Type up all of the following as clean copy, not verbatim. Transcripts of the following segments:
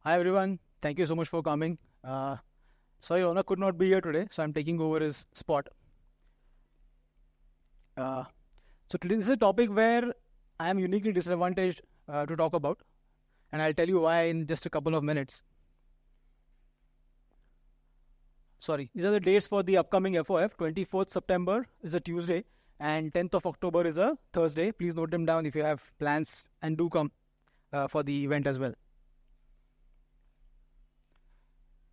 Hi everyone, thank you so much for coming. Sorry, Raunak could not be here today, so I'm taking over his spot. So today this is a topic where I am uniquely disadvantaged to talk about, and I'll tell you why in just a couple of minutes. Sorry, these are the dates for the upcoming FOF. 24th September is a Tuesday, and 10th of October is a Thursday. Please note them down if you have plans, and do come for the event as well.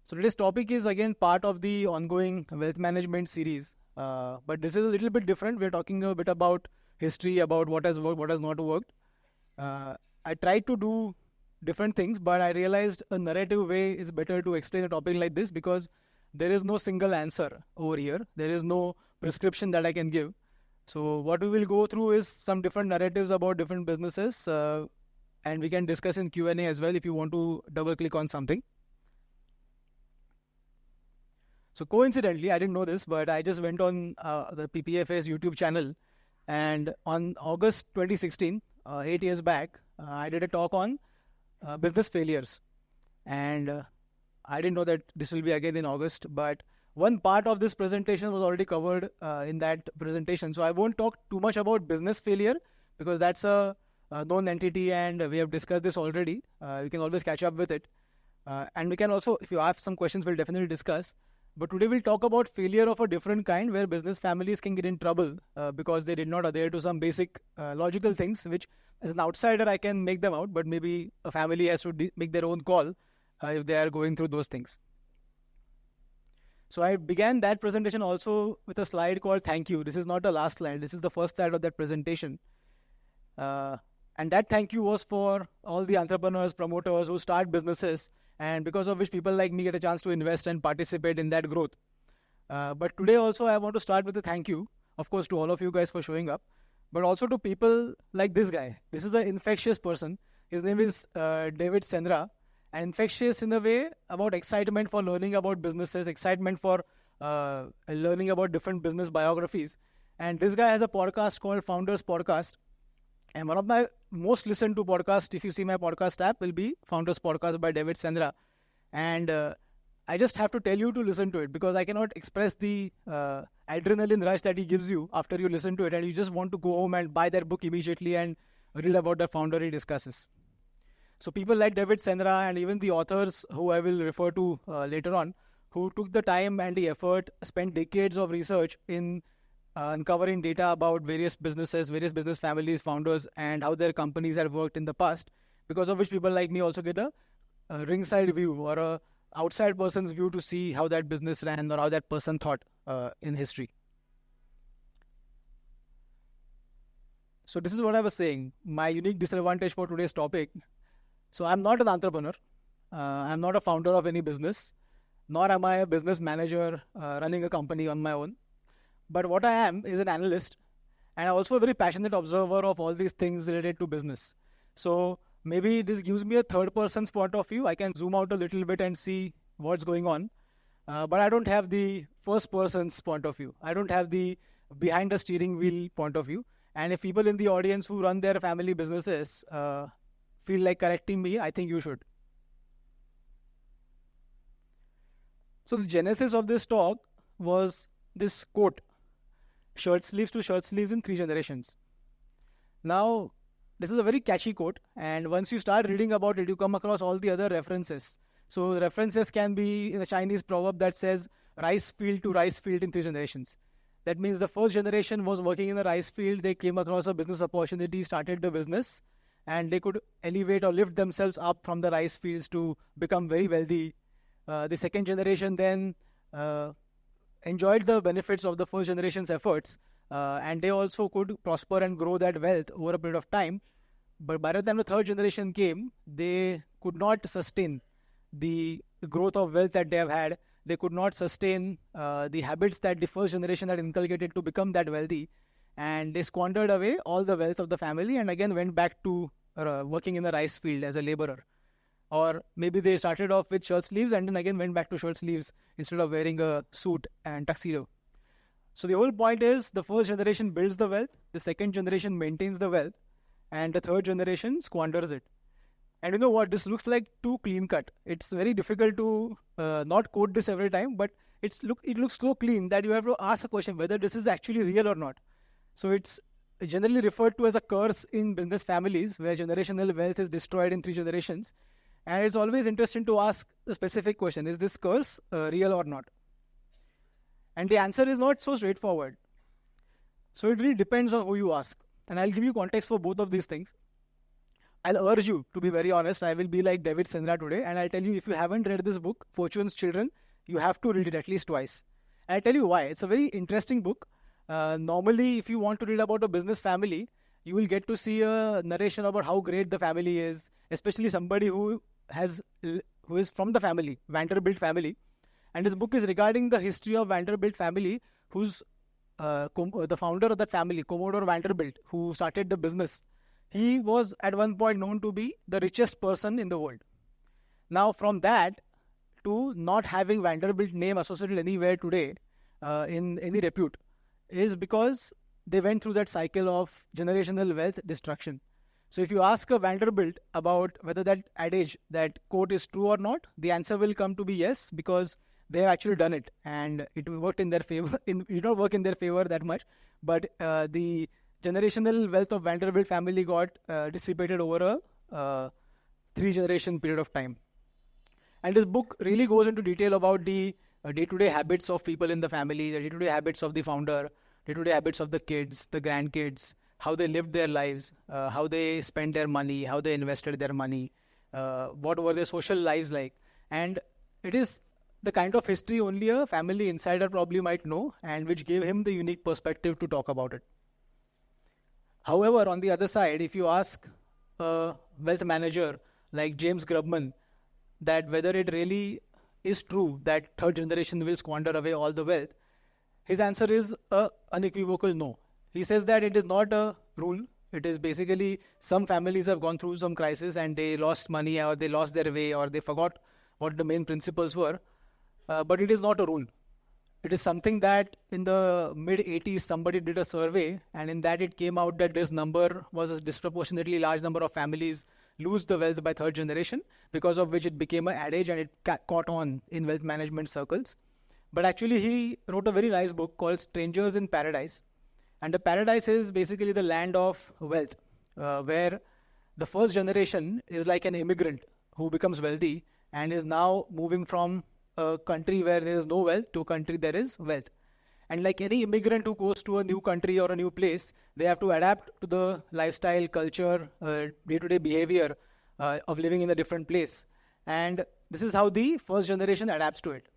So today's topic is again part of the ongoing wealth management series, but this is a little bit different. We're talking a bit about history, about what has worked, what has not worked. I tried to do different things, but I realized a narrative way is better to explain a topic like this because there is no single answer over here. There is no prescription that I can give. So what we will go through is some different narratives about different businesses, and we can discuss in Q&A as well if you want to double click on something. So coincidentally, I didn't know this, but I just went on the PPFAS YouTube channel, and on August 2016, 8 years back, I did a talk on business failures. And I didn't know that this will be again in August, but one part of this presentation was already covered in that presentation. So I won't talk too much about business failure because that's a known entity and we have discussed this already. You can always catch up with it. And we can also, if you have some questions, we'll definitely discuss. But today we'll talk about failure of a different kind where business families can get in trouble because they did not adhere to some basic logical things, which as an outsider I can make them out, but maybe a family has to make their own call if they are going through those things. So I began that presentation also with a slide called thank you. This is not the last slide. This is the first slide of that presentation. And that thank you was for all the entrepreneurs, promoters who start businesses and because of which people like me get a chance to invest and participate in that growth. But today also I want to start with a thank you, of course, to all of you guys for showing up, but also to people like this guy. This is an infectious person. His name is David Sendra. And infectious in a way about excitement for learning about businesses, excitement for learning about different business biographies. And this guy has a podcast called Founders Podcast. And one of my most listened to podcasts, if you see my podcast app, will be Founders Podcast by David Sendra. And I just have to tell you to listen to it because I cannot express the adrenaline rush that he gives you after you listen to it. And you just want to go home and buy that book immediately and read about the founder he discusses. So people like David Sendra and even the authors who I will refer to later on, who took the time and the effort, spent decades of research in uncovering data about various businesses, various business families, founders, and how their companies have worked in the past, because of which people like me also get a ringside view or a outside person's view to see how that business ran or how that person thought in history. So this is what I was saying, my unique disadvantage for today's topic. So I'm not an entrepreneur. I'm not a founder of any business, nor am I a business manager running a company on my own. But what I am is an analyst and also a very passionate observer of all these things related to business. So maybe this gives me a third person's point of view. I can zoom out a little bit and see what's going on. But I don't have the first person's point of view. I don't have the behind the steering wheel point of view. And if people in the audience who run their family businesses feel like correcting me, I think you should. So the genesis of this talk was this quote, shirt sleeves to shirt sleeves in 3 generations. Now, this is a very catchy quote, and once you start reading about it, you come across all the other references. So the references can be in a Chinese proverb that says rice field to rice field in 3 generations. That means the first generation was working in the rice field, they came across a business opportunity, started the business, and they could elevate or lift themselves up from the rice fields to become very wealthy. The second generation then enjoyed the benefits of the first generation's efforts, and they also could prosper and grow that wealth over a period of time. But by the time the third generation came, they could not sustain the growth of wealth that they have had. They could not sustain the habits that the first generation had inculcated to become that wealthy. And they squandered away all the wealth of the family and again went back to working in the rice field as a laborer. Or maybe they started off with shirt sleeves and then again went back to shirt sleeves instead of wearing a suit and tuxedo. So the whole point is the first generation builds the wealth, the second generation maintains the wealth, and the third generation squanders it. And you know what? This looks like too clean cut. It's very difficult to not quote this every time, but it looks so clean that you have to ask a question whether this is actually real or not. So it's generally referred to as a curse in business families where generational wealth is destroyed in 3 generations. And it's always interesting to ask the specific question, is this curse real or not? And the answer is not so straightforward. So it really depends on who you ask. And I'll give you context for both of these things. I'll urge you to be very honest. I will be like David Sindra today, and I'll tell you, if you haven't read this book, Fortune's Children, you have to read it at least twice. And I'll tell you why. It's a very interesting book. Normally, if you want to read about a business family, you will get to see a narration about how great the family is, especially somebody who is from the family, Vanderbilt family. And this book is regarding the history of Vanderbilt family, who's the founder of that family, Commodore Vanderbilt, who started the business. He was at one point known to be the richest person in the world. Now, from that to not having Vanderbilt name associated anywhere today in any repute is because they went through that cycle of generational wealth destruction. So if you ask a Vanderbilt about whether that adage, that quote is true or not, the answer will come to be yes, because they have actually done it and it worked in their favor. It did not work in their favor that much, but the generational wealth of Vanderbilt family got dissipated over a 3-generation period of time. And this book really goes into detail about the day-to-day habits of people in the family, the day-to-day habits of the founder, day-to-day habits of the kids, the grandkids, how they lived their lives, how they spent their money, how they invested their money, what were their social lives like. And it is the kind of history only a family insider probably might know, and which gave him the unique perspective to talk about it. However, on the other side, if you ask a wealth manager like James Grubman that whether it really is true that third generation will squander away all the wealth, his answer is an unequivocal no. He says that it is not a rule. It is basically some families have gone through some crisis and they lost money, or they lost their way, or they forgot what the main principles were. But it is not a rule. It is something that in the mid-80s somebody did a survey, and in that it came out that this number was a disproportionately large number of families lose the wealth by third generation, because of which it became an adage and it caught on in wealth management circles. But actually he wrote a very nice book called Strangers in Paradise. And the paradise is basically the land of wealth, where the first generation is like an immigrant who becomes wealthy and is now moving from a country where there is no wealth to a country there is wealth. And like any immigrant who goes to a new country or a new place, they have to adapt to the lifestyle, culture, day-to-day behavior of living in a different place. And this is how the first generation adapts to it.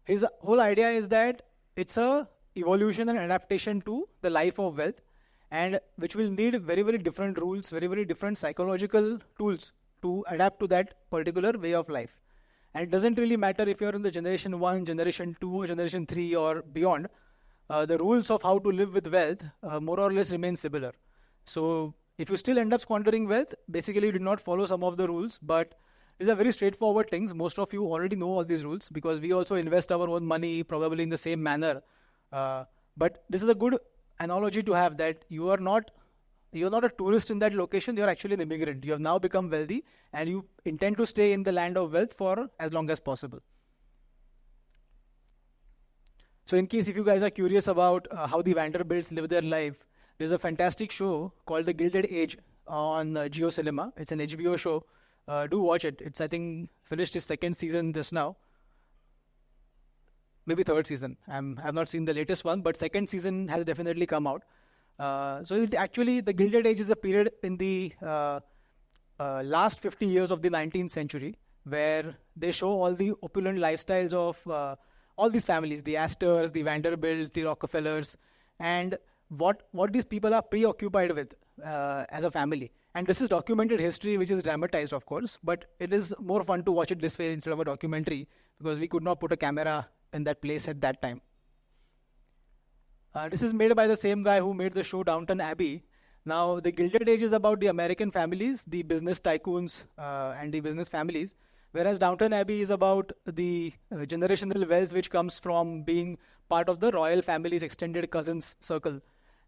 His whole idea is that it's a evolution and adaptation to the life of wealth, and which will need very, very different rules, very, very different psychological tools to adapt to that particular way of life. And it doesn't really matter if you're in the generation 1, generation 2, generation 3 or beyond. The rules of how to live with wealth more or less remain similar. So if you still end up squandering wealth, basically you did not follow some of the rules, but these are very straightforward things. Most of you already know all these rules because we also invest our own money probably in the same manner. But this is a good analogy to have, that you're not a tourist in that location, you're actually an immigrant. You have now become wealthy and you intend to stay in the land of wealth for as long as possible. So in case if you guys are curious about how the Vanderbilts live their life, there's a fantastic show called The Gilded Age on JioCinema. It's an HBO show. Do watch it. It's, I think, finished its 2nd season just now. Maybe 3rd season. I've not seen the latest one, but 2nd season has definitely come out. So the Gilded Age is a period in the last 50 years of the 19th century where they show all the opulent lifestyles of all these families, the Astors, the Vanderbilts, the Rockefellers, and what these people are preoccupied with as a family. And this is documented history, which is dramatized, of course, but it is more fun to watch it this way instead of a documentary, because we could not put a camera in that place at that time. This is made by the same guy who made the show Downton Abbey. Now, the Gilded Age is about the American families, the business tycoons and the business families, whereas Downton Abbey is about the generational wealth which comes from being part of the royal family's extended cousins circle.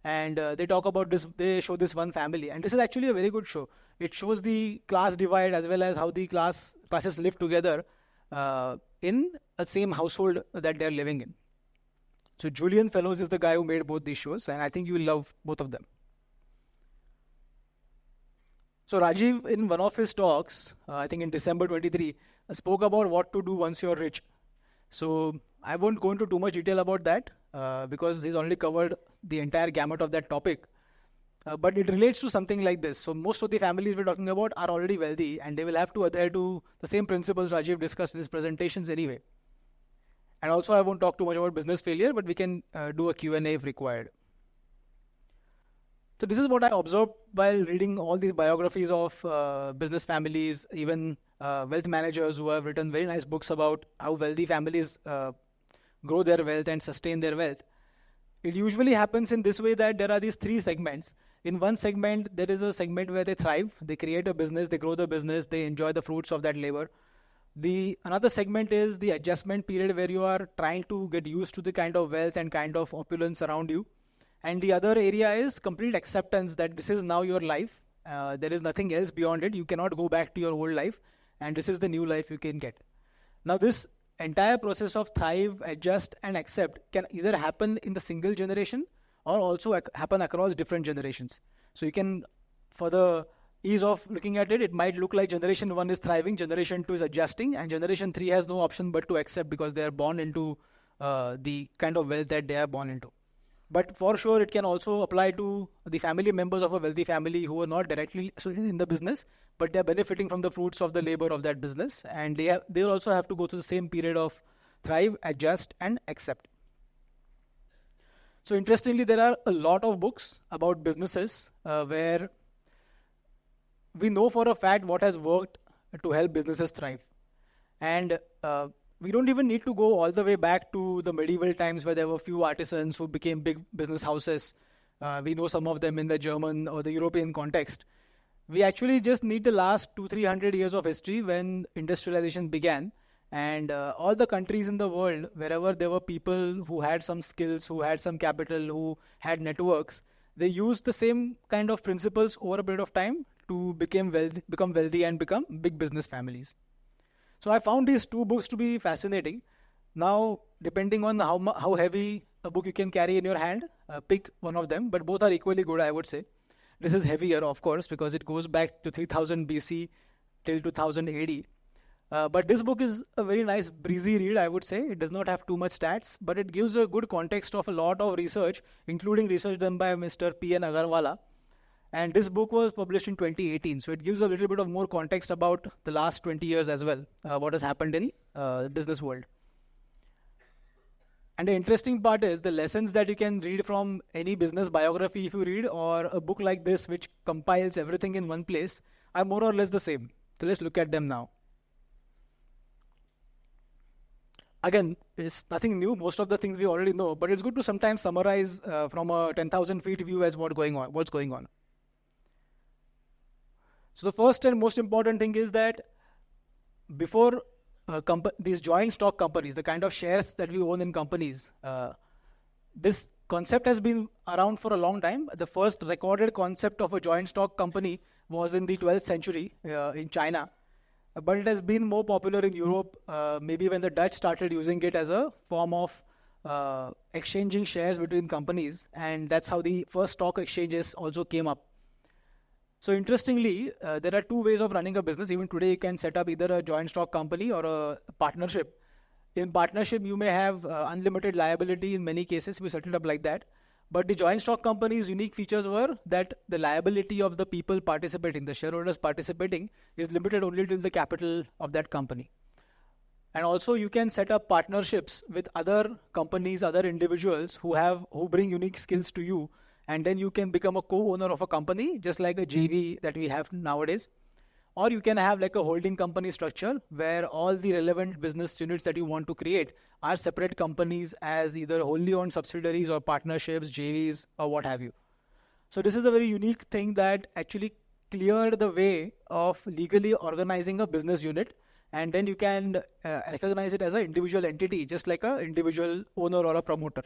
and they talk about this. They show this one family, and this is actually a very good show. It shows the class divide as well as how the classes live together in a same household that they're living in. So Julian Fellows is the guy who made both these shows, and I think you will love both of them. So Rajiv, in one of his talks, I think in December 23, spoke about what to do once you're rich. So I won't go into too much detail about that because he's already covered the entire gamut of that topic. But it relates to something like this. So most of the families we're talking about are already wealthy, and they will have to adhere to the same principles Rajiv discussed in his presentations anyway. And also I won't talk too much about business failure, but we can do a Q&A if required. So this is what I observed while reading all these biographies of business families, even wealth managers who have written very nice books about how wealthy families grow their wealth and sustain their wealth. It usually happens in this way, that there are these three segments. In one segment, there is a segment where they thrive, they create a business, they grow the business, they enjoy the fruits of that labor. Another segment is the adjustment period, where you are trying to get used to the kind of wealth and kind of opulence around you. And the other area is complete acceptance that this is now your life. There is nothing else beyond it. You cannot go back to your old life, and this is the new life you can get. Now this entire process of thrive, adjust and accept can either happen in the single generation or also happen across different generations. So you can, for the ease of looking at it, it might look like generation 1 is thriving, generation 2 is adjusting, and generation 3 has no option but to accept because they are born into the kind of wealth that they are born into. But for sure, it can also apply to the family members of a wealthy family who are not directly in the business, but they are benefiting from the fruits of the labor of that business, and they will also have to go through the same period of thrive, adjust, and accept. So interestingly, there are a lot of books about businesses where we know for a fact what has worked to help businesses thrive, and we don't even need to go all the way back to the medieval times where there were few artisans who became big business houses. We know some of them in the German or the European context. We actually just need the last 200-300 years of history when industrialization began, and all the countries in the world, wherever there were people who had some skills, who had some capital, who had networks, they used the same kind of principles over a period of time to become wealthy and become big business families. So I found these two books to be fascinating. Now, depending on how heavy a book you can carry in your hand, pick one of them, but both are equally good, I would say. This is heavier, of course, because it goes back to 3000 BC till 2000 AD. But this book is a very nice, breezy read, I would say. It does not have too much stats, but it gives a good context of a lot of research, including research done by Mr. P.N. Agarwala. And this book was published in 2018, so it gives a little bit of more context about the last 20 years as well, what has happened in the business world. And the interesting part is the lessons that you can read from any business biography if you read, or a book like this which compiles everything in one place, are more or less the same. So let's look at them now. Again, it's nothing new. Most of the things we already know, but it's good to sometimes summarize from a 10,000 feet view as what's going on. So the first and most important thing is that before these joint stock companies, the kind of shares that we own in companies, this concept has been around for a long time. The first recorded concept of a joint stock company was in the 12th century in China, but it has been more popular in Europe, maybe when the Dutch started using it as a form of exchanging shares between companies, and that's how the first stock exchanges also came up. So interestingly, there are two ways of running a business. Even today, you can set up either a joint stock company or a partnership. In partnership, you may have unlimited liability in many cases. We set it up like that. But the joint stock company's unique features were that the liability of the people participating, the shareholders participating, is limited only to the capital of that company. And also, you can set up partnerships with other companies, other individuals who bring unique skills to you. And then you can become a co-owner of a company, just like a JV that we have nowadays. Or you can have like a holding company structure where all the relevant business units that you want to create are separate companies as either wholly owned subsidiaries or partnerships, JVs, or what have you. So this is a very unique thing that actually cleared the way of legally organizing a business unit. And then you can recognize it as an individual entity, just like an individual owner or a promoter.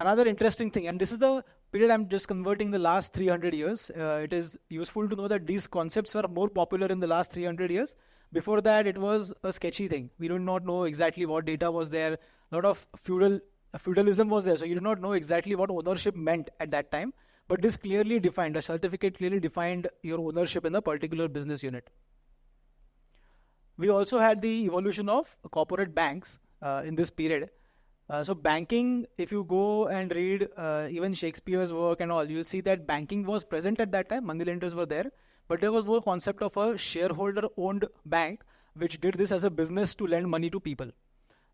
Another interesting thing, and this is the period I'm just converting the last 300 years. It is useful to know that these concepts were more popular in the last 300 years. Before that, it was a sketchy thing. We do not know exactly what data was there. A lot of feudalism was there, so you do not know exactly what ownership meant at that time. But this clearly defined, a certificate clearly defined your ownership in a particular business unit. We also had the evolution of corporate banks in this period. So banking, if you go and read even Shakespeare's work and all, you'll see that banking was present at that time. Moneylenders were there, but there was no concept of a shareholder-owned bank which did this as a business to lend money to people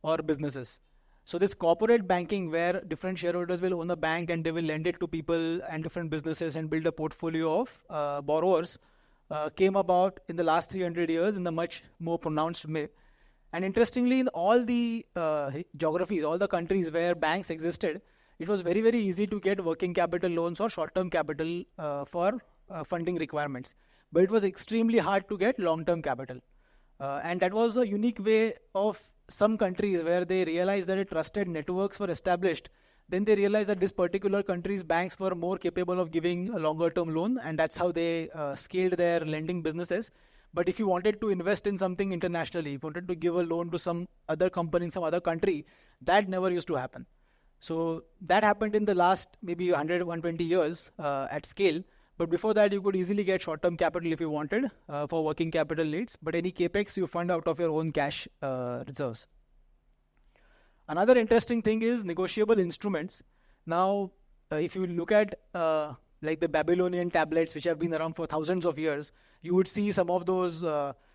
or businesses. So this corporate banking, where different shareholders will own a bank and they will lend it to people and different businesses and build a portfolio of borrowers, came about in the last 300 years in a much more pronounced way. And interestingly, in all the geographies, all the countries where banks existed, it was very, very easy to get working capital loans or short-term capital for funding requirements. But it was extremely hard to get long-term capital. And that was a unique way of some countries where they realized that trusted networks were established. Then they realized that this particular country's banks were more capable of giving a longer-term loan, and that's how they scaled their lending businesses. But if you wanted to invest in something internationally, if you wanted to give a loan to some other company in some other country, that never used to happen. So that happened in the last maybe 100, 120 years at scale. But before that, you could easily get short-term capital if you wanted for working capital needs. But any capex, you fund out of your own cash reserves. Another interesting thing is negotiable instruments. Now, if you look at like the Babylonian tablets, which have been around for thousands of years, you would see some of those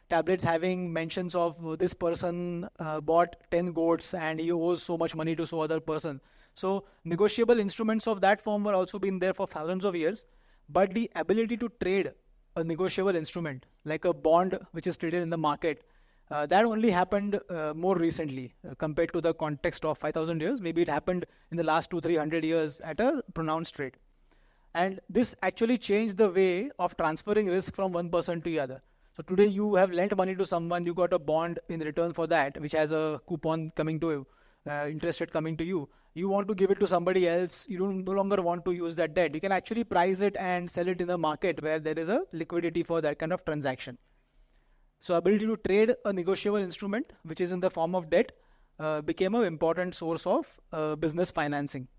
tablets having mentions of this person bought 10 goats and he owes so much money to so other person. So negotiable instruments of that form were also been there for thousands of years. But the ability to trade a negotiable instrument, like a bond which is traded in the market, that only happened more recently compared to the context of 5,000 years. Maybe it happened in the last 200-300 years at a pronounced rate. And this actually changed the way of transferring risk from one person to the other. So today you have lent money to someone, you got a bond in return for that, which has a coupon coming to you, interest rate coming to you. You want to give it to somebody else, you no longer want to use that debt. You can actually price it and sell it in the market where there is a liquidity for that kind of transaction. So ability to trade a negotiable instrument, which is in the form of debt, became an important source of business financing.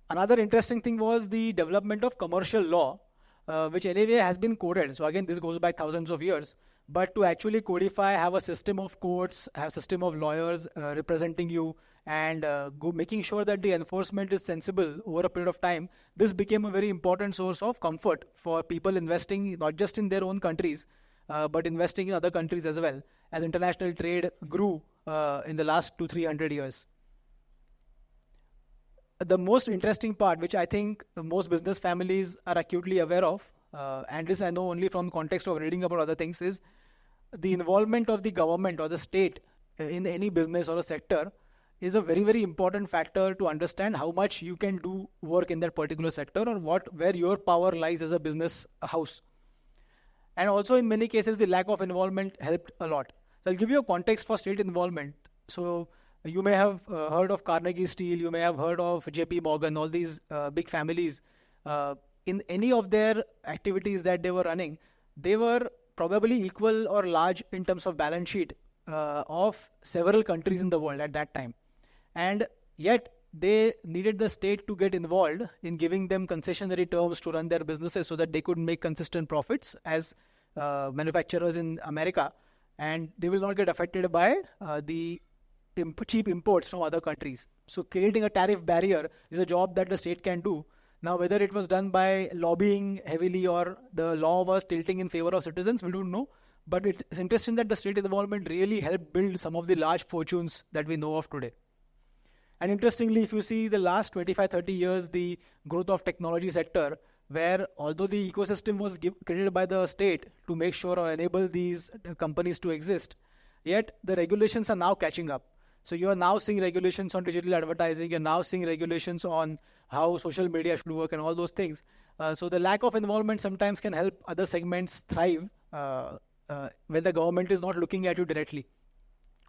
Another interesting thing was the development of commercial law, which anyway has been coded. So again, this goes back thousands of years. But to actually codify, have a system of courts, have a system of lawyers representing you, and making sure that the enforcement is sensible over a period of time, this became a very important source of comfort for people investing not just in their own countries, but investing in other countries as well, as international trade grew in the last 200-300 years. The most interesting part, which I think most business families are acutely aware of, and this I know only from context of reading about other things, is the involvement of the government or the state in any business or a sector is a very, very important factor to understand how much you can do work in that particular sector or where your power lies as a business house. And also in many cases, the lack of involvement helped a lot. So I'll give you a context for state involvement. So you may have heard of Carnegie Steel, you may have heard of JP Morgan, all these big families. In any of their activities that they were running, they were probably equal or large in terms of balance sheet of several countries in the world at that time. And yet they needed the state to get involved in giving them concessionary terms to run their businesses so that they could make consistent profits as manufacturers in America, and they will not get affected by the cheap imports from other countries. So creating a tariff barrier is a job that the state can do. Now, whether it was done by lobbying heavily or the law was tilting in favor of citizens, we don't know. But it's interesting that the state involvement really helped build some of the large fortunes that we know of today. And interestingly, if you see the last 25-30 years, the growth of technology sector, where although the ecosystem was created by the state to make sure or enable these companies to exist, yet the regulations are now catching up. So you are now seeing regulations on digital advertising, you're now seeing regulations on how social media should work and all those things. So the lack of involvement sometimes can help other segments thrive when the government is not looking at you directly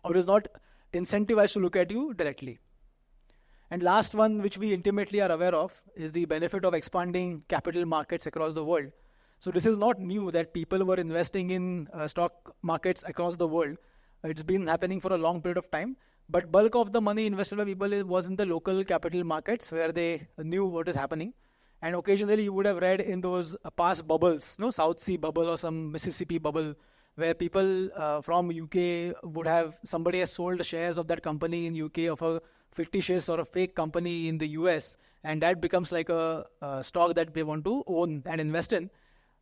or is not incentivized to look at you directly. And last one, which we intimately are aware of, is the benefit of expanding capital markets across the world. So this is not new that people were investing in stock markets across the world. It's been happening for a long period of time. But bulk of the money invested by people was in the local capital markets where they knew what is happening. And occasionally you would have read in those past bubbles, South Sea bubble or some Mississippi bubble, where people from UK would have, somebody has sold shares of that company in UK of a fictitious or a fake company in the US, and that becomes like a stock that they want to own and invest in.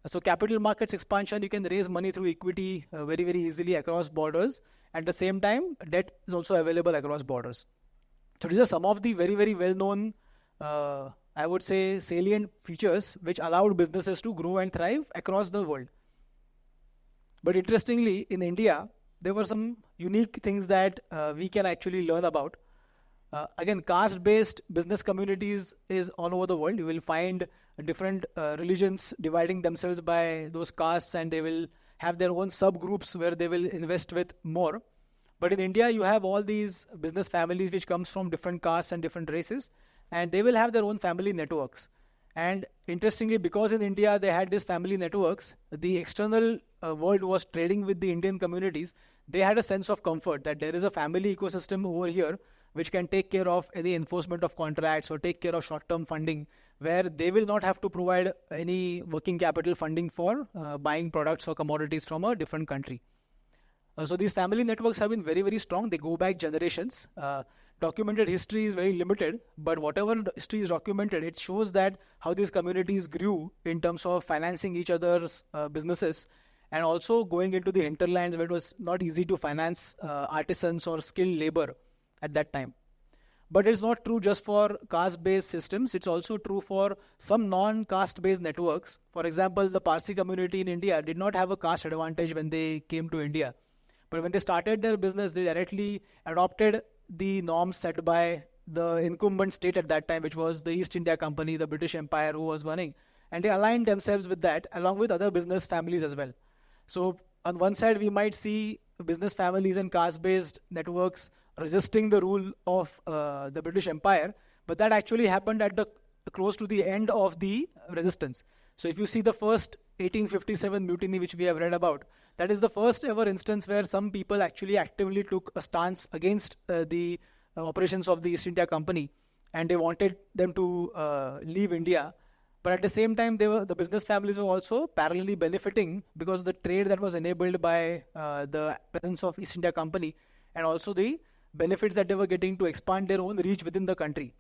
So capital markets expansion, you can raise money through equity very, very easily across borders. At the same time, debt is also available across borders. So these are some of the very, very well-known, I would say, salient features which allowed businesses to grow and thrive across the world. But interestingly, in India, there were some unique things that we can actually learn about. Again, caste-based business communities is all over the world. You will find different religions dividing themselves by those castes, and they will have their own subgroups where they will invest with more. But in India, you have all these business families which comes from different castes and different races, and they will have their own family networks. And interestingly, because in India they had these family networks, the external world was trading with the Indian communities. They had a sense of comfort that there is a family ecosystem over here which can take care of any enforcement of contracts or take care of short-term funding, where they will not have to provide any working capital funding for buying products or commodities from a different country. So these family networks have been very, very strong. They go back generations. Documented history is very limited, but whatever history is documented, it shows that how these communities grew in terms of financing each other's businesses, and also going into the hinterlands where it was not easy to finance artisans or skilled labor at that time. But it's not true just for caste-based systems. It's also true for some non-caste-based networks. For example, the Parsi community in India did not have a caste advantage when they came to India. But when they started their business, they directly adopted the norms set by the incumbent state at that time, which was the East India Company, the British Empire who was running. And they aligned themselves with that, along with other business families as well. So on one side, we might see business families and caste-based networks resisting the rule of the British Empire, but that actually happened at the close to the end of the resistance. So if you see the first 1857 mutiny which we have read about, that is the first ever instance where some people actually actively took a stance against the operations of the East India Company, and they wanted them to leave India. But at the same time, the business families were also parallelly benefiting because of the trade that was enabled by the presence of East India Company, and also the benefits that they were getting to expand their own reach within the country.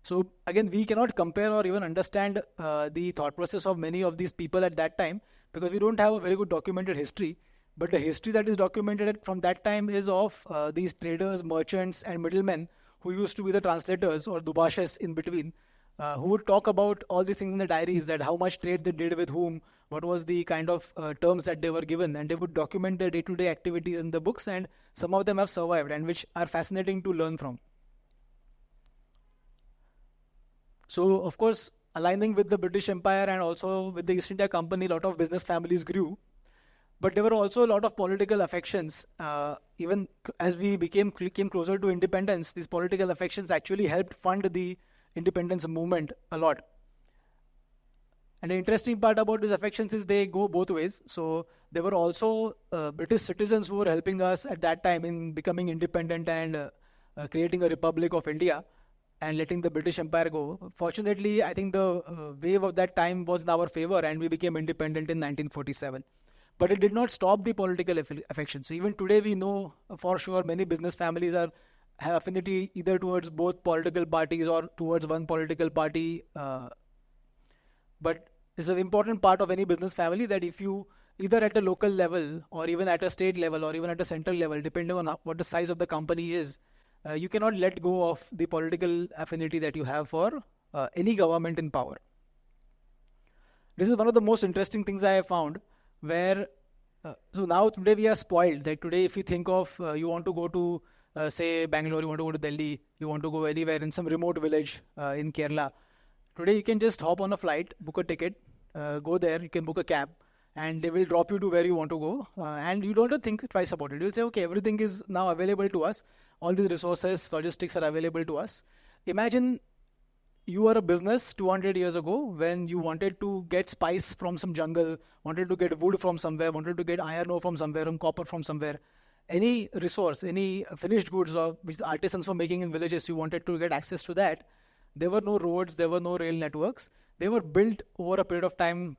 So again, we cannot compare or even understand the thought process of many of these people at that time because we don't have a very good documented history. But the history that is documented from that time is of these traders, merchants, and middlemen who used to be the translators or dubashes in between, who would talk about all these things in the diaries, that how much trade they did with whom, what was the kind of terms that they were given, and they would document their day-to-day activities in the books, and some of them have survived and which are fascinating to learn from. So, of course, aligning with the British Empire and also with the East India Company, a lot of business families grew. But there were also a lot of political affections. Even as we came closer to independence, these political affections actually helped fund the independence movement a lot. And the interesting part about these affections is they go both ways. So there were also British citizens who were helping us at that time in becoming independent and creating a Republic of India and letting the British Empire go. Fortunately, I think the wave of that time was in our favor and we became independent in 1947. But it did not stop the political affection. So even today we know for sure many business families have affinity either towards both political parties or towards one political party. But it's an important part of any business family that if you either at a local level or even at a state level or even at a central level, depending on what the size of the company is, you cannot let go of the political affinity that you have for any government in power. This is one of the most interesting things I have found where, so now today we are spoiled that today if you think of, you want to go to say Bangalore, you want to go to Delhi, you want to go anywhere in some remote village in Kerala. Today you can just hop on a flight, book a ticket, go there, you can book a cab and they will drop you to where you want to go, and you don't have to think twice about it. You'll say, okay, everything is now available to us. All these resources, logistics are available to us. Imagine you were a business 200 years ago when you wanted to get spice from some jungle, wanted to get wood from somewhere, wanted to get iron ore from somewhere, and copper from somewhere. Any resource, any finished goods which the artisans were making in villages, you wanted to get access to that. There were no roads, there were no rail networks. They were built over a period of time,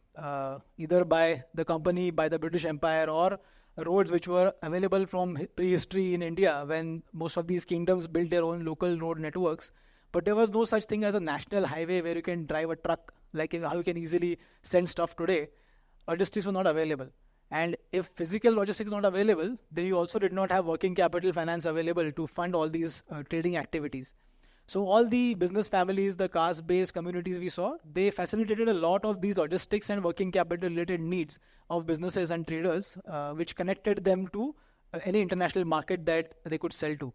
either by the company, by the British Empire, or roads which were available from prehistory in India when most of these kingdoms built their own local road networks. But there was no such thing as a national highway where you can drive a truck, like how you can easily send stuff today. Logistics were not available. And if physical logistics is not available, then you also did not have working capital finance available to fund all these trading activities. So all the business families, the caste-based communities we saw, they facilitated a lot of these logistics and working capital related needs of businesses and traders, which connected them to any international market that they could sell to.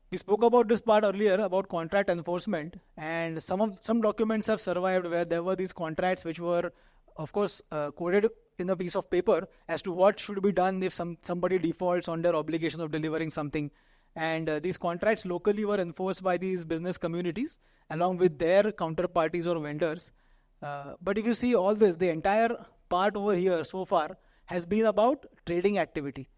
We spoke about this part earlier about contract enforcement, and some documents have survived where there were these contracts which were, of course, coded in a piece of paper as to what should be done if somebody defaults on their obligation of delivering something. And these contracts locally were enforced by these business communities along with their counterparties or vendors. But if you see all this, the entire part over here so far has been about trading activity.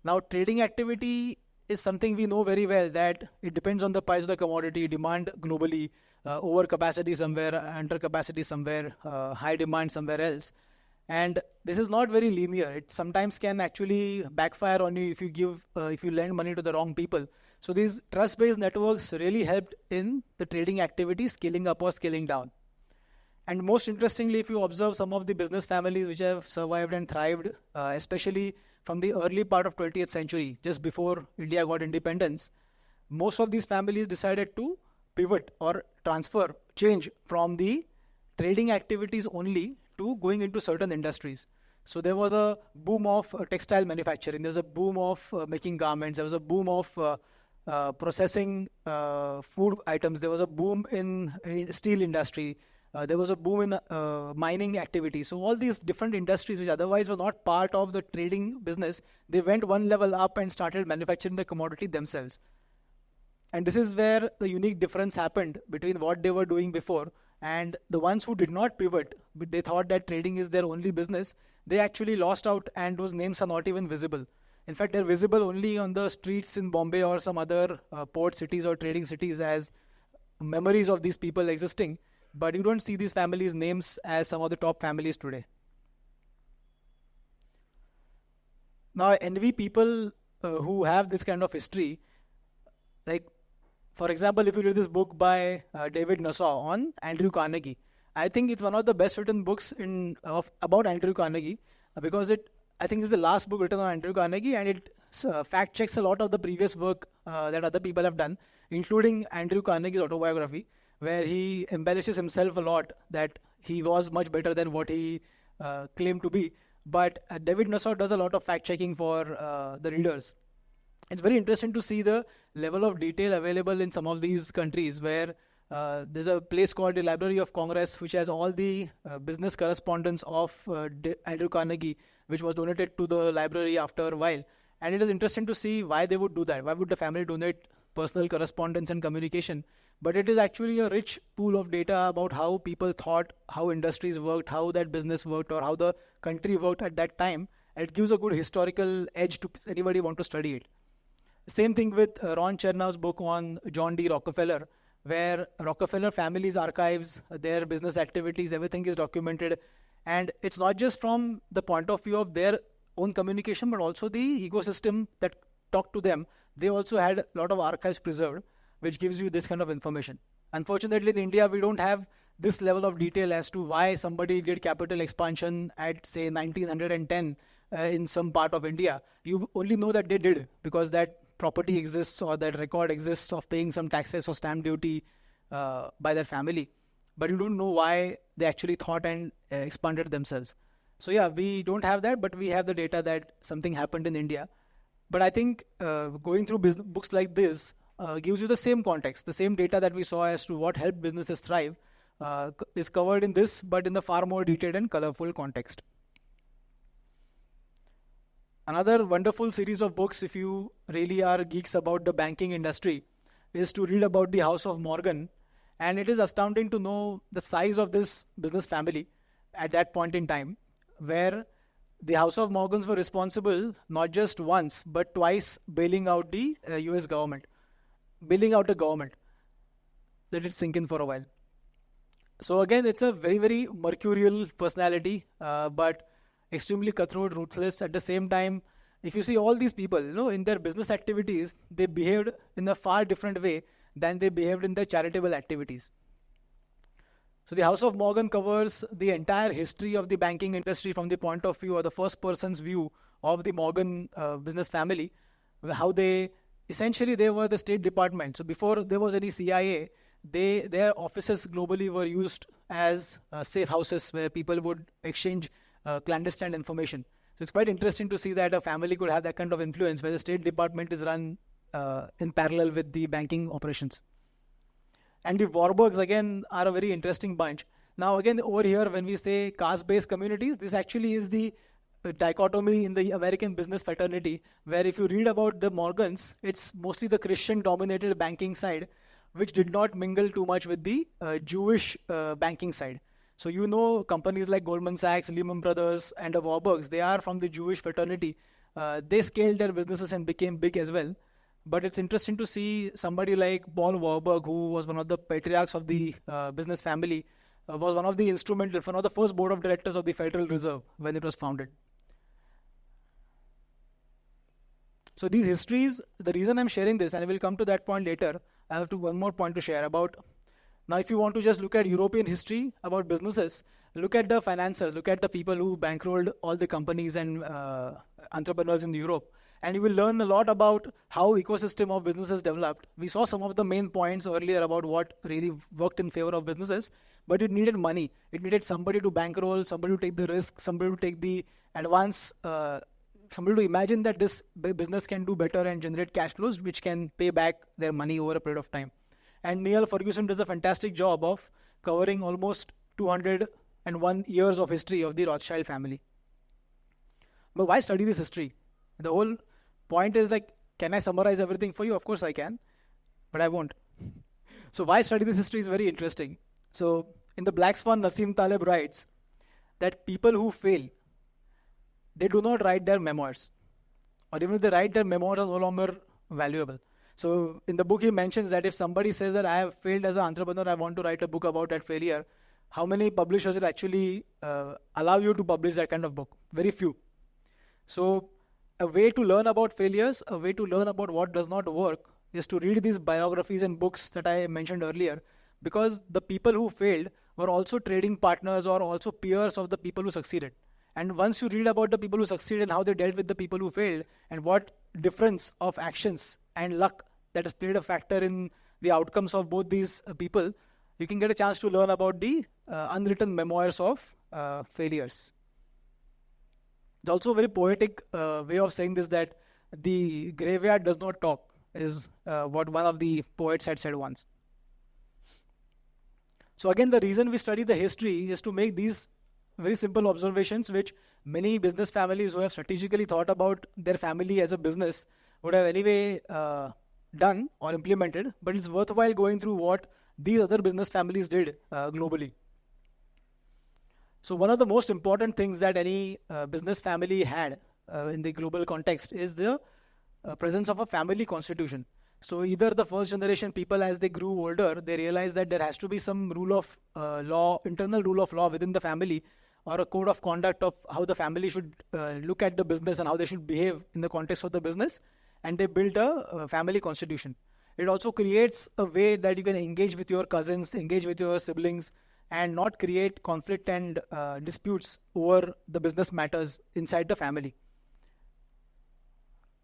Now, trading activity is something we know very well, that it depends on the price of the commodity, demand globally, over capacity somewhere, under capacity somewhere, high demand somewhere else. And this is not very linear. It sometimes can actually backfire on you if you lend money to the wrong people. So these trust-based networks really helped in the trading activity scaling up or scaling down. And most interestingly, if you observe some of the business families which have survived and thrived, especially from the early part of 20th century, just before India got independence, most of these families decided to pivot or change from the trading activities only to going into certain industries. So there was a boom of textile manufacturing, there was a boom of making garments, there was a boom of processing food items, there was a boom in steel industry, there was a boom in mining activity. So all these different industries which otherwise were not part of the trading business, they went one level up and started manufacturing the commodity themselves. And this is where the unique difference happened between what they were doing before and the ones who did not pivot, but they thought that trading is their only business. They actually lost out, and those names are not even visible. In fact, they're visible only on the streets in Bombay or some other port cities or trading cities as memories of these people existing. But you don't see these families' names as some of the top families today. Now, I envy people who have this kind of history. Like, for example, if you read this book by David Nasaw on Andrew Carnegie, I think it's one of the best written books about Andrew Carnegie because I think it's the last book written on Andrew Carnegie, and it fact checks a lot of the previous work that other people have done, including Andrew Carnegie's autobiography, where he embellishes himself a lot that he was much better than what he claimed to be. But David Nasaw does a lot of fact checking for the readers. It's very interesting to see the level of detail available in some of these countries where there's a place called the Library of Congress, which has all the business correspondence of Andrew Carnegie, which was donated to the library after a while. And it is interesting to see why they would do that. Why would the family donate personal correspondence and communication? But it is actually a rich pool of data about how people thought, how industries worked, how that business worked, or how the country worked at that time. And it gives a good historical edge to anybody who want to study it. Same thing with Ron Chernow's book on John D. Rockefeller, where Rockefeller family's archives, their business activities, everything is documented. And it's not just from the point of view of their own communication, but also the ecosystem that talked to them. They also had a lot of archives preserved, which gives you this kind of information. Unfortunately, in India, we don't have this level of detail as to why somebody did capital expansion at, say, 1910 in some part of India. You only know that they did because that property exists or that record exists of paying some taxes or stamp duty by their family. But you don't know why they actually thought and expanded themselves. So yeah, we don't have that, but we have the data that something happened in India. But I think going through books like this gives you the same context, the same data that we saw as to what helped businesses thrive, is covered in this, but in the far more detailed and colorful context. Another wonderful series of books, if you really are geeks about the banking industry, is to read about the House of Morgan. And it is astounding to know the size of this business family at that point in time, where the House of Morgans were responsible not just once, but twice bailing out the US government, bailing out the government. Let it sink in for a while. So again, it's a very, very mercurial personality, but extremely cutthroat, ruthless. At the same time, if you see all these people, in their business activities, they behaved in a far different way than they behaved in their charitable activities. So the House of Morgan covers the entire history of the banking industry from the point of view, or the first person's view of the Morgan business family, how they were the State Department. So before there was any CIA, their offices globally were used as safe houses where people would exchange clandestine information. So it's quite interesting to see that a family could have that kind of influence where the State Department is run in parallel with the banking operations. And the Warburgs, again, are a very interesting bunch. Now, again, over here, when we say caste-based communities, this actually is the dichotomy in the American business fraternity, where if you read about the Morgans, it's mostly the Christian-dominated banking side, which did not mingle too much with the Jewish banking side. So companies like Goldman Sachs, Lehman Brothers, and the Warburgs, they are from the Jewish fraternity. They scaled their businesses and became big as well. But it's interesting to see somebody like Paul Warburg, who was one of the patriarchs of the business family, was one of the first board of directors of the Federal Reserve when it was founded. So these histories, the reason I'm sharing this, and I will come to that point later, I have one more point to share about. Now, if you want to just look at European history about businesses, look at the financiers, look at the people who bankrolled all the companies and entrepreneurs in Europe. And you will learn a lot about how ecosystem of businesses developed. We saw some of the main points earlier about what really worked in favor of businesses, but it needed money. It needed somebody to bankroll, somebody to take the risk, somebody to take the advance, somebody to imagine that this business can do better and generate cash flows, which can pay back their money over a period of time. And Neil Ferguson does a fantastic job of covering almost 201 years of history of the Rothschild family. But why study this history? The whole point is can I summarize everything for you? Of course I can, but I won't. So why study this history is very interesting. So in the Black Swan, Nassim Taleb writes that people who fail, they do not write their memoirs. Or even if they write, their memoirs are no longer valuable. So in the book he mentions that if somebody says that I have failed as an entrepreneur, I want to write a book about that failure, how many publishers will actually allow you to publish that kind of book? Very few. So a way to learn about failures, a way to learn about what does not work, is to read these biographies and books that I mentioned earlier, because the people who failed were also trading partners or also peers of the people who succeeded. And once you read about the people who succeeded and how they dealt with the people who failed, and what difference of actions and luck that has played a factor in the outcomes of both these people, you can get a chance to learn about the unwritten memoirs of failures. It's also a very poetic way of saying this, that the graveyard does not talk, is what one of the poets had said once. So again, the reason we study the history is to make these very simple observations, which many business families who have strategically thought about their family as a business would have anyway done or implemented, but it's worthwhile going through what these other business families did globally. So one of the most important things that any business family had in the global context is the presence of a family constitution. So either the first generation people, as they grew older, they realized that there has to be some rule of law, internal rule of law within the family, or a code of conduct of how the family should look at the business and how they should behave in the context of the business. And they built a family constitution. It also creates a way that you can engage with your cousins, engage with your siblings, and not create conflict and disputes over the business matters inside the family.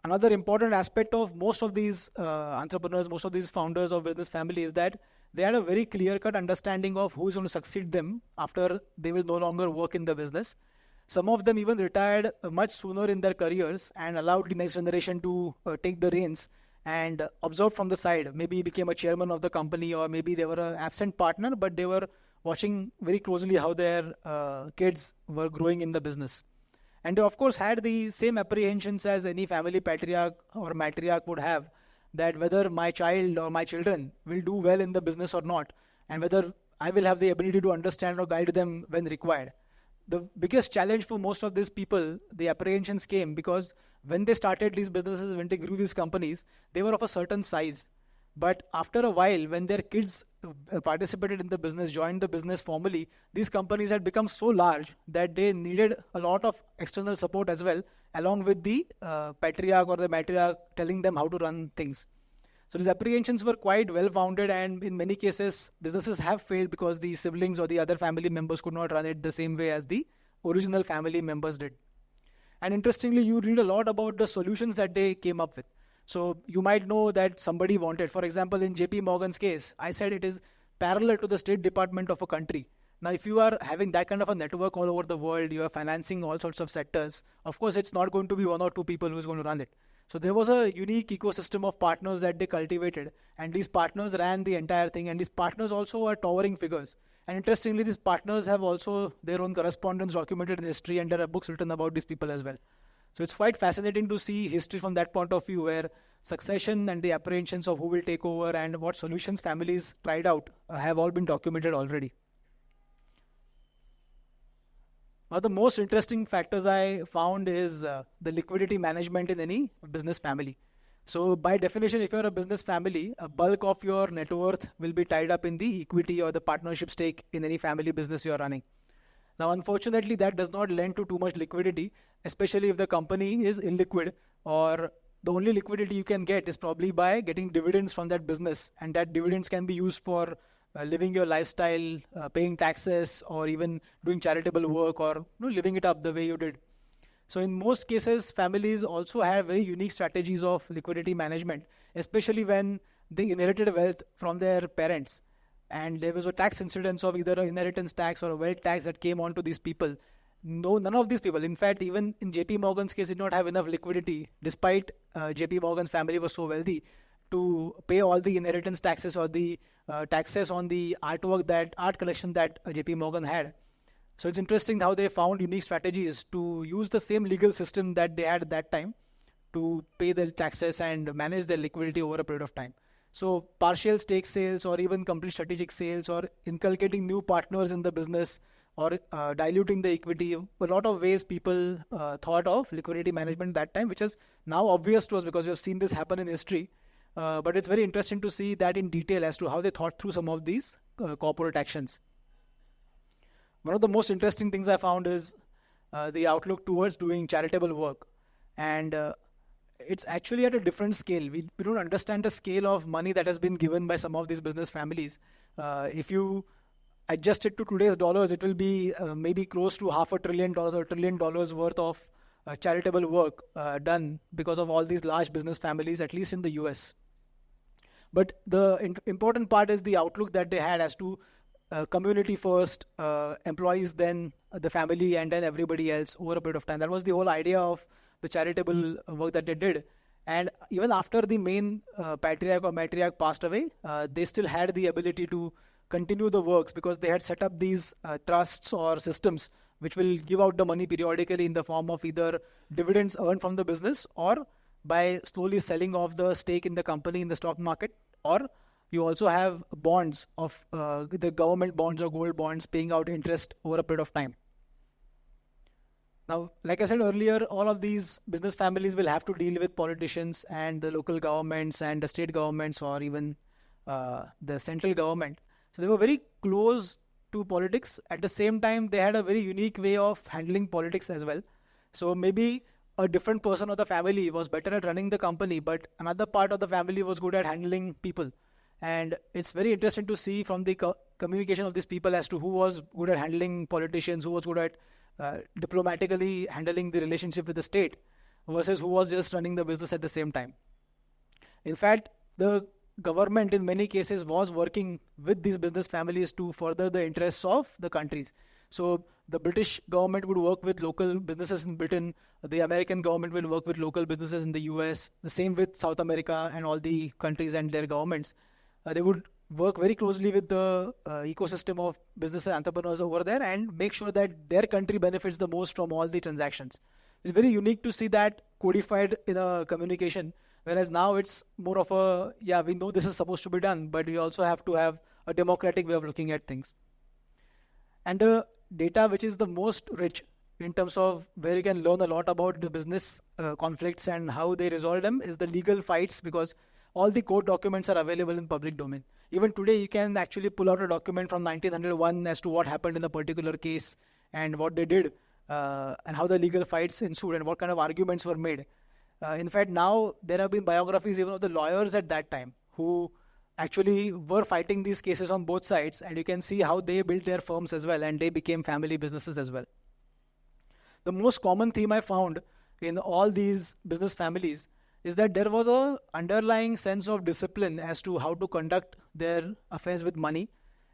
Another important aspect of most of these entrepreneurs, most of these founders of business family, is that they had a very clear-cut understanding of who is going to succeed them after they will no longer work in the business. Some of them even retired much sooner in their careers and allowed the next generation to take the reins and observe from the side. Maybe became a chairman of the company, or maybe they were an absent partner, but they were watching very closely how their kids were growing in the business. And they, of course, had the same apprehensions as any family patriarch or matriarch would have, that whether my child or my children will do well in the business or not, and whether I will have the ability to understand or guide them when required. The biggest challenge for most of these people, the apprehensions came because when they started these businesses, when they grew these companies, they were of a certain size. But after a while, when their kids participated in the business, joined the business formally, these companies had become so large that they needed a lot of external support as well, along with the patriarch or the matriarch telling them how to run things. So these apprehensions were quite well founded, and in many cases, businesses have failed because the siblings or the other family members could not run it the same way as the original family members did. And interestingly, you read a lot about the solutions that they came up with. So you might know that somebody wanted, for example, in JP Morgan's case, I said it is parallel to the State Department of a country. Now, if you are having that kind of a network all over the world, you are financing all sorts of sectors, of course, it's not going to be one or two people who's going to run it. So there was a unique ecosystem of partners that they cultivated, and these partners ran the entire thing, and these partners also are towering figures. And interestingly, these partners have also their own correspondence documented in history, and there are books written about these people as well. So it's quite fascinating to see history from that point of view, where succession and the apprehensions of who will take over and what solutions families tried out have all been documented already. One of the most interesting factors I found is the liquidity management in any business family. So by definition, if you're a business family, a bulk of your net worth will be tied up in the equity or the partnership stake in any family business you're running. Now, unfortunately, that does not lend to too much liquidity, especially if the company is illiquid, or the only liquidity you can get is probably by getting dividends from that business, and that dividends can be used for living your lifestyle, paying taxes, or even doing charitable work, or living it up the way you did. So in most cases, families also have very unique strategies of liquidity management, especially when they inherited wealth from their parents. And there was a tax incidence of either an inheritance tax or a wealth tax that came onto these people. No, none of these people, in fact, even in JP Morgan's case, did not have enough liquidity, despite JP Morgan's family was so wealthy, to pay all the inheritance taxes or the taxes on the art collection that JP Morgan had. So it's interesting how they found unique strategies to use the same legal system that they had at that time to pay their taxes and manage their liquidity over a period of time. So partial stake sales, or even complete strategic sales, or inculcating new partners in the business, or diluting the equity. A lot of ways people thought of liquidity management at that time, which is now obvious to us because we have seen this happen in history. But it's very interesting to see that in detail as to how they thought through some of these corporate actions. One of the most interesting things I found is the outlook towards doing charitable work. And it's actually at a different scale. We don't understand the scale of money that has been given by some of these business families. If you adjust it to today's dollars, it will be maybe close to $500 billion or $1 trillion worth of charitable work done because of all these large business families, at least in the US. But the important part is the outlook that they had as to community first, employees, then the family, and then everybody else over a period of time. That was the whole idea of the charitable work that they did. And even after the main patriarch or matriarch passed away, they still had the ability to continue the works because they had set up these trusts or systems which will give out the money periodically in the form of either dividends earned from the business, or by slowly selling off the stake in the company in the stock market, or you also have bonds of the government bonds or gold bonds paying out interest over a period of time. Now, like I said earlier, all of these business families will have to deal with politicians and the local governments and the state governments, or even the central government. So they were very close to politics. At the same time, they had a very unique way of handling politics as well. So maybe a different person of the family was better at running the company, but another part of the family was good at handling people. And it's very interesting to see from the communication of these people as to who was good at handling politicians, who was good at diplomatically handling the relationship with the state, versus who was just running the business at the same time. In fact, the government in many cases was working with these business families to further the interests of the countries. So the British government would work with local businesses in Britain, the American government will work with local businesses in the US, the same with South America and all the countries and their governments. They would work very closely with the ecosystem of business and entrepreneurs over there and make sure that their country benefits the most from all the transactions. It's very unique to see that codified in a communication, whereas now it's more of a, yeah, we know this is supposed to be done, but we also have to have a democratic way of looking at things. And the data which is the most rich in terms of where you can learn a lot about the business conflicts and how they resolve them is the legal fights, because all the court documents are available in public domain. Even today, you can actually pull out a document from 1901 as to what happened in a particular case and what they did and how the legal fights ensued and what kind of arguments were made. In fact, now there have been biographies even of the lawyers at that time who actually were fighting these cases on both sides, and you can see how they built their firms as well and they became family businesses as well. The most common theme I found in all these business families is that there was a underlying sense of discipline as to how to conduct their affairs with money.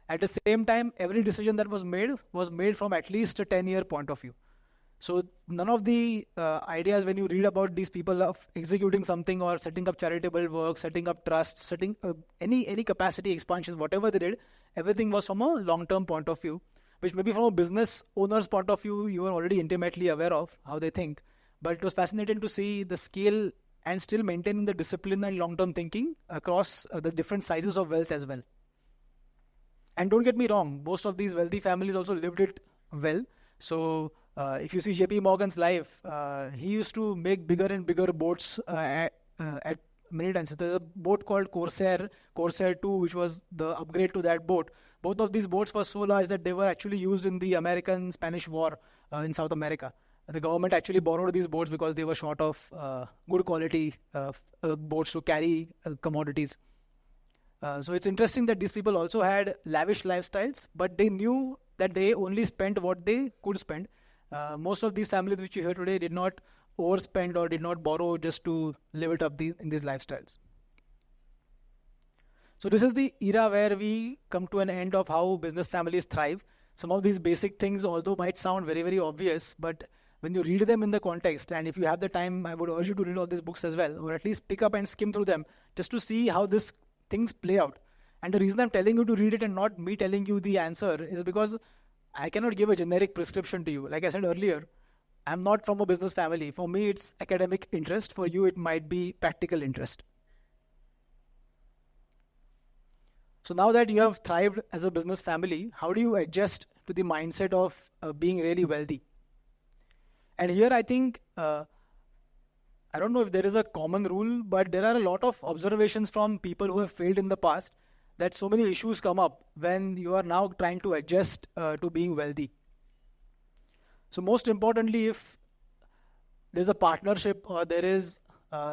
At the same time, every decision that was made from at least a 10-year point of view. So none of the ideas when you read about these people of executing something or setting up charitable work, setting up trusts, setting any capacity expansion, whatever they did, everything was from a long-term point of view, which maybe from a business owner's point of view, you are already intimately aware of how they think. But it was fascinating to see the scale and still maintaining the discipline and long-term thinking across the different sizes of wealth as well. And don't get me wrong, most of these wealthy families also lived it well. So if you see JP Morgan's life, he used to make bigger and bigger boats at many times. So there's a boat called Corsair 2, which was the upgrade to that boat. Both of these boats were so large that they were actually used in the American-Spanish War in South America. The government actually borrowed these boats because they were short of good quality boats to carry commodities. So it's interesting that these people also had lavish lifestyles, but they knew that they only spent what they could spend. Most of these families which you hear today did not overspend or did not borrow just to live it up in these lifestyles. So this is the era where we come to an end of how business families thrive. Some of these basic things, although might sound very, very obvious, but when you read them in the context, and if you have the time, I would urge you to read all these books as well, or at least pick up and skim through them just to see how these things play out. And the reason I'm telling you to read it and not me telling you the answer is because I cannot give a generic prescription to you. Like I said earlier, I'm not from a business family. For me, it's academic interest. For you, it might be practical interest. So now that you have thrived as a business family, how do you adjust to the mindset of being really wealthy? And here I think, I don't know if there is a common rule, but there are a lot of observations from people who have failed in the past that so many issues come up when you are now trying to adjust to being wealthy. So most importantly, if there's a partnership or there is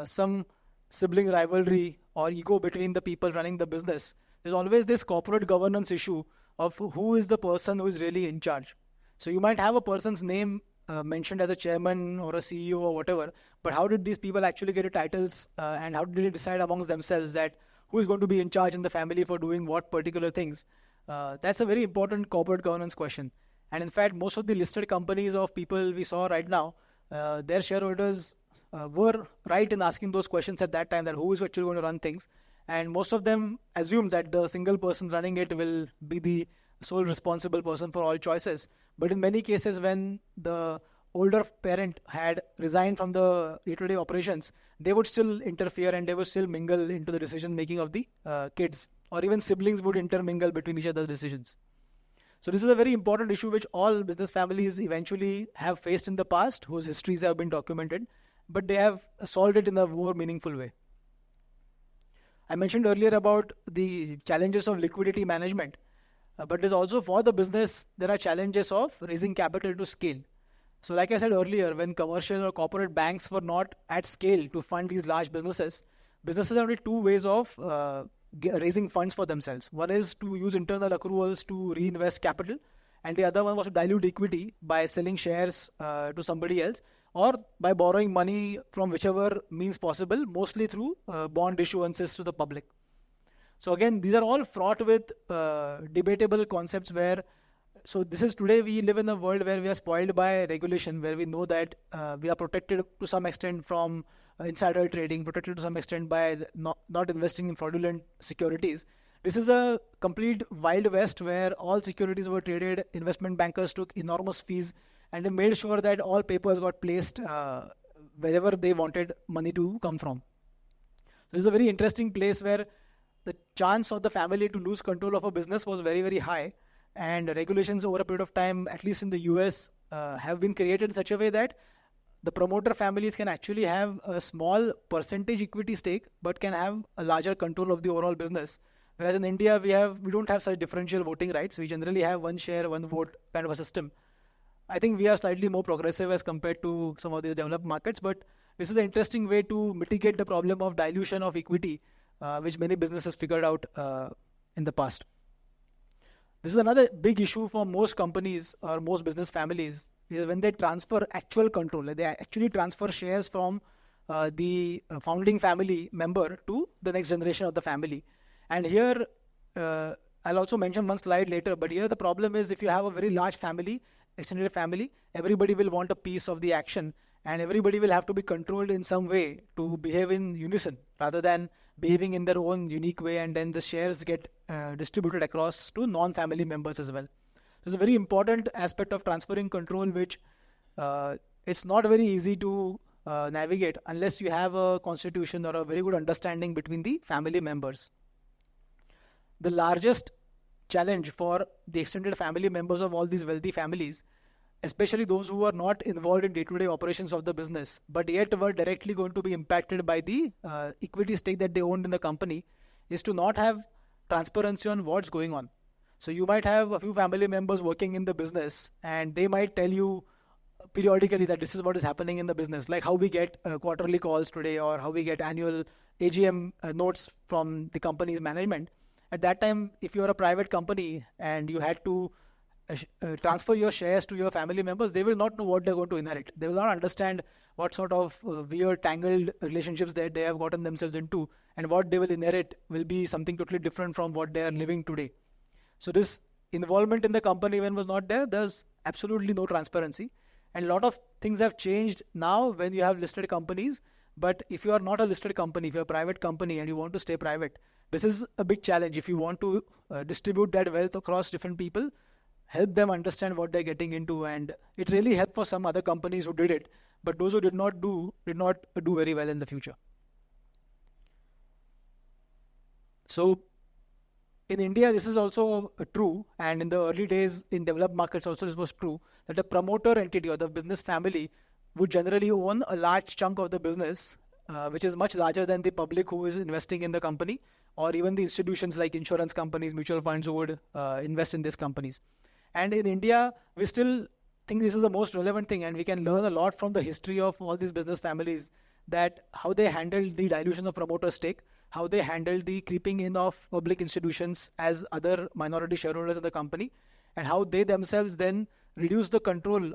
some sibling rivalry or ego between the people running the business, there's always this corporate governance issue of who is the person who is really in charge. So you might have a person's name mentioned as a chairman or a CEO or whatever, but how did these people actually get the titles and how did they decide amongst themselves that who is going to be in charge in the family for doing what particular things? That's a very important corporate governance question. And in fact, most of the listed companies of people we saw right now, their shareholders were right in asking those questions at that time, that who is actually going to run things. And most of them assumed that the single person running it will be the sole responsible person for all choices. But in many cases, when the older parent had resigned from the day-to-day operations, they would still interfere and they would still mingle into the decision making of the kids, or even siblings would intermingle between each other's decisions. So this is a very important issue which all business families eventually have faced in the past, whose histories have been documented, but they have solved it in a more meaningful way. I mentioned earlier about the challenges of liquidity management, but there's also for the business, there are challenges of raising capital to scale. So like I said earlier, when commercial or corporate banks were not at scale to fund these large businesses have only two ways of raising funds for themselves. One is to use internal accruals to reinvest capital, and the other one was to dilute equity by selling shares to somebody else, or by borrowing money from whichever means possible, mostly through bond issuances to the public. So again, these are all fraught with debatable concepts where, so this is today we live in a world where we are spoiled by regulation, where we know that we are protected to some extent from insider trading, protected to some extent by not investing in fraudulent securities. This is a complete wild west where all securities were traded, investment bankers took enormous fees, and they made sure that all papers got placed wherever they wanted money to come from. So this is a very interesting place where the chance of the family to lose control of a business was very, very high. And regulations over a period of time, at least in the US, have been created in such a way that the promoter families can actually have a small percentage equity stake, but can have a larger control of the overall business. Whereas in India, we don't have such differential voting rights. We generally have one share, one vote kind of a system. I think we are slightly more progressive as compared to some of these developed markets, but this is an interesting way to mitigate the problem of dilution of equity, which many businesses figured out in the past. This is another big issue for most companies or most business families, is when they transfer actual control. They actually transfer shares from the founding family member to the next generation of the family. And here, I'll also mention one slide later, but here the problem is if you have a very large family, extended family, everybody will want a piece of the action, and everybody will have to be controlled in some way to behave in unison rather than behaving in their own unique way, and then the shares get distributed across to non-family members as well. There's a very important aspect of transferring control, which it's not very easy to navigate unless you have a constitution or a very good understanding between the family members. The largest challenge for the extended family members of all these wealthy families, especially those who are not involved in day-to-day operations of the business, but yet were directly going to be impacted by the equity stake that they owned in the company, is to not have transparency on what's going on. So you might have a few family members working in the business, and they might tell you periodically that this is what is happening in the business, like how we get quarterly calls today, or how we get annual AGM notes from the company's management. At that time, if you're a private company and you had to transfer your shares to your family members, they will not know what they're going to inherit. They will not understand what sort of weird, tangled relationships that they have gotten themselves into, and what they will inherit will be something totally different from what they are living today. So this involvement in the company when was not there, there's absolutely no transparency. And a lot of things have changed now when you have listed companies. But if you are not a listed company, if you're a private company and you want to stay private, this is a big challenge. If you want to distribute that wealth across different people, help them understand what they're getting into. And it really helped for some other companies who did it, but those who did not do very well in the future. So in India, this is also true, and in the early days in developed markets also this was true, that the promoter entity or the business family would generally own a large chunk of the business, which is much larger than the public who is investing in the company, or even the institutions like insurance companies, mutual funds who would invest in these companies. And in India, we still think this is the most relevant thing, and we can learn a lot from the history of all these business families, that how they handled the dilution of promoter stake, how they handled the creeping in of public institutions as other minority shareholders of the company, and how they themselves then reduced the control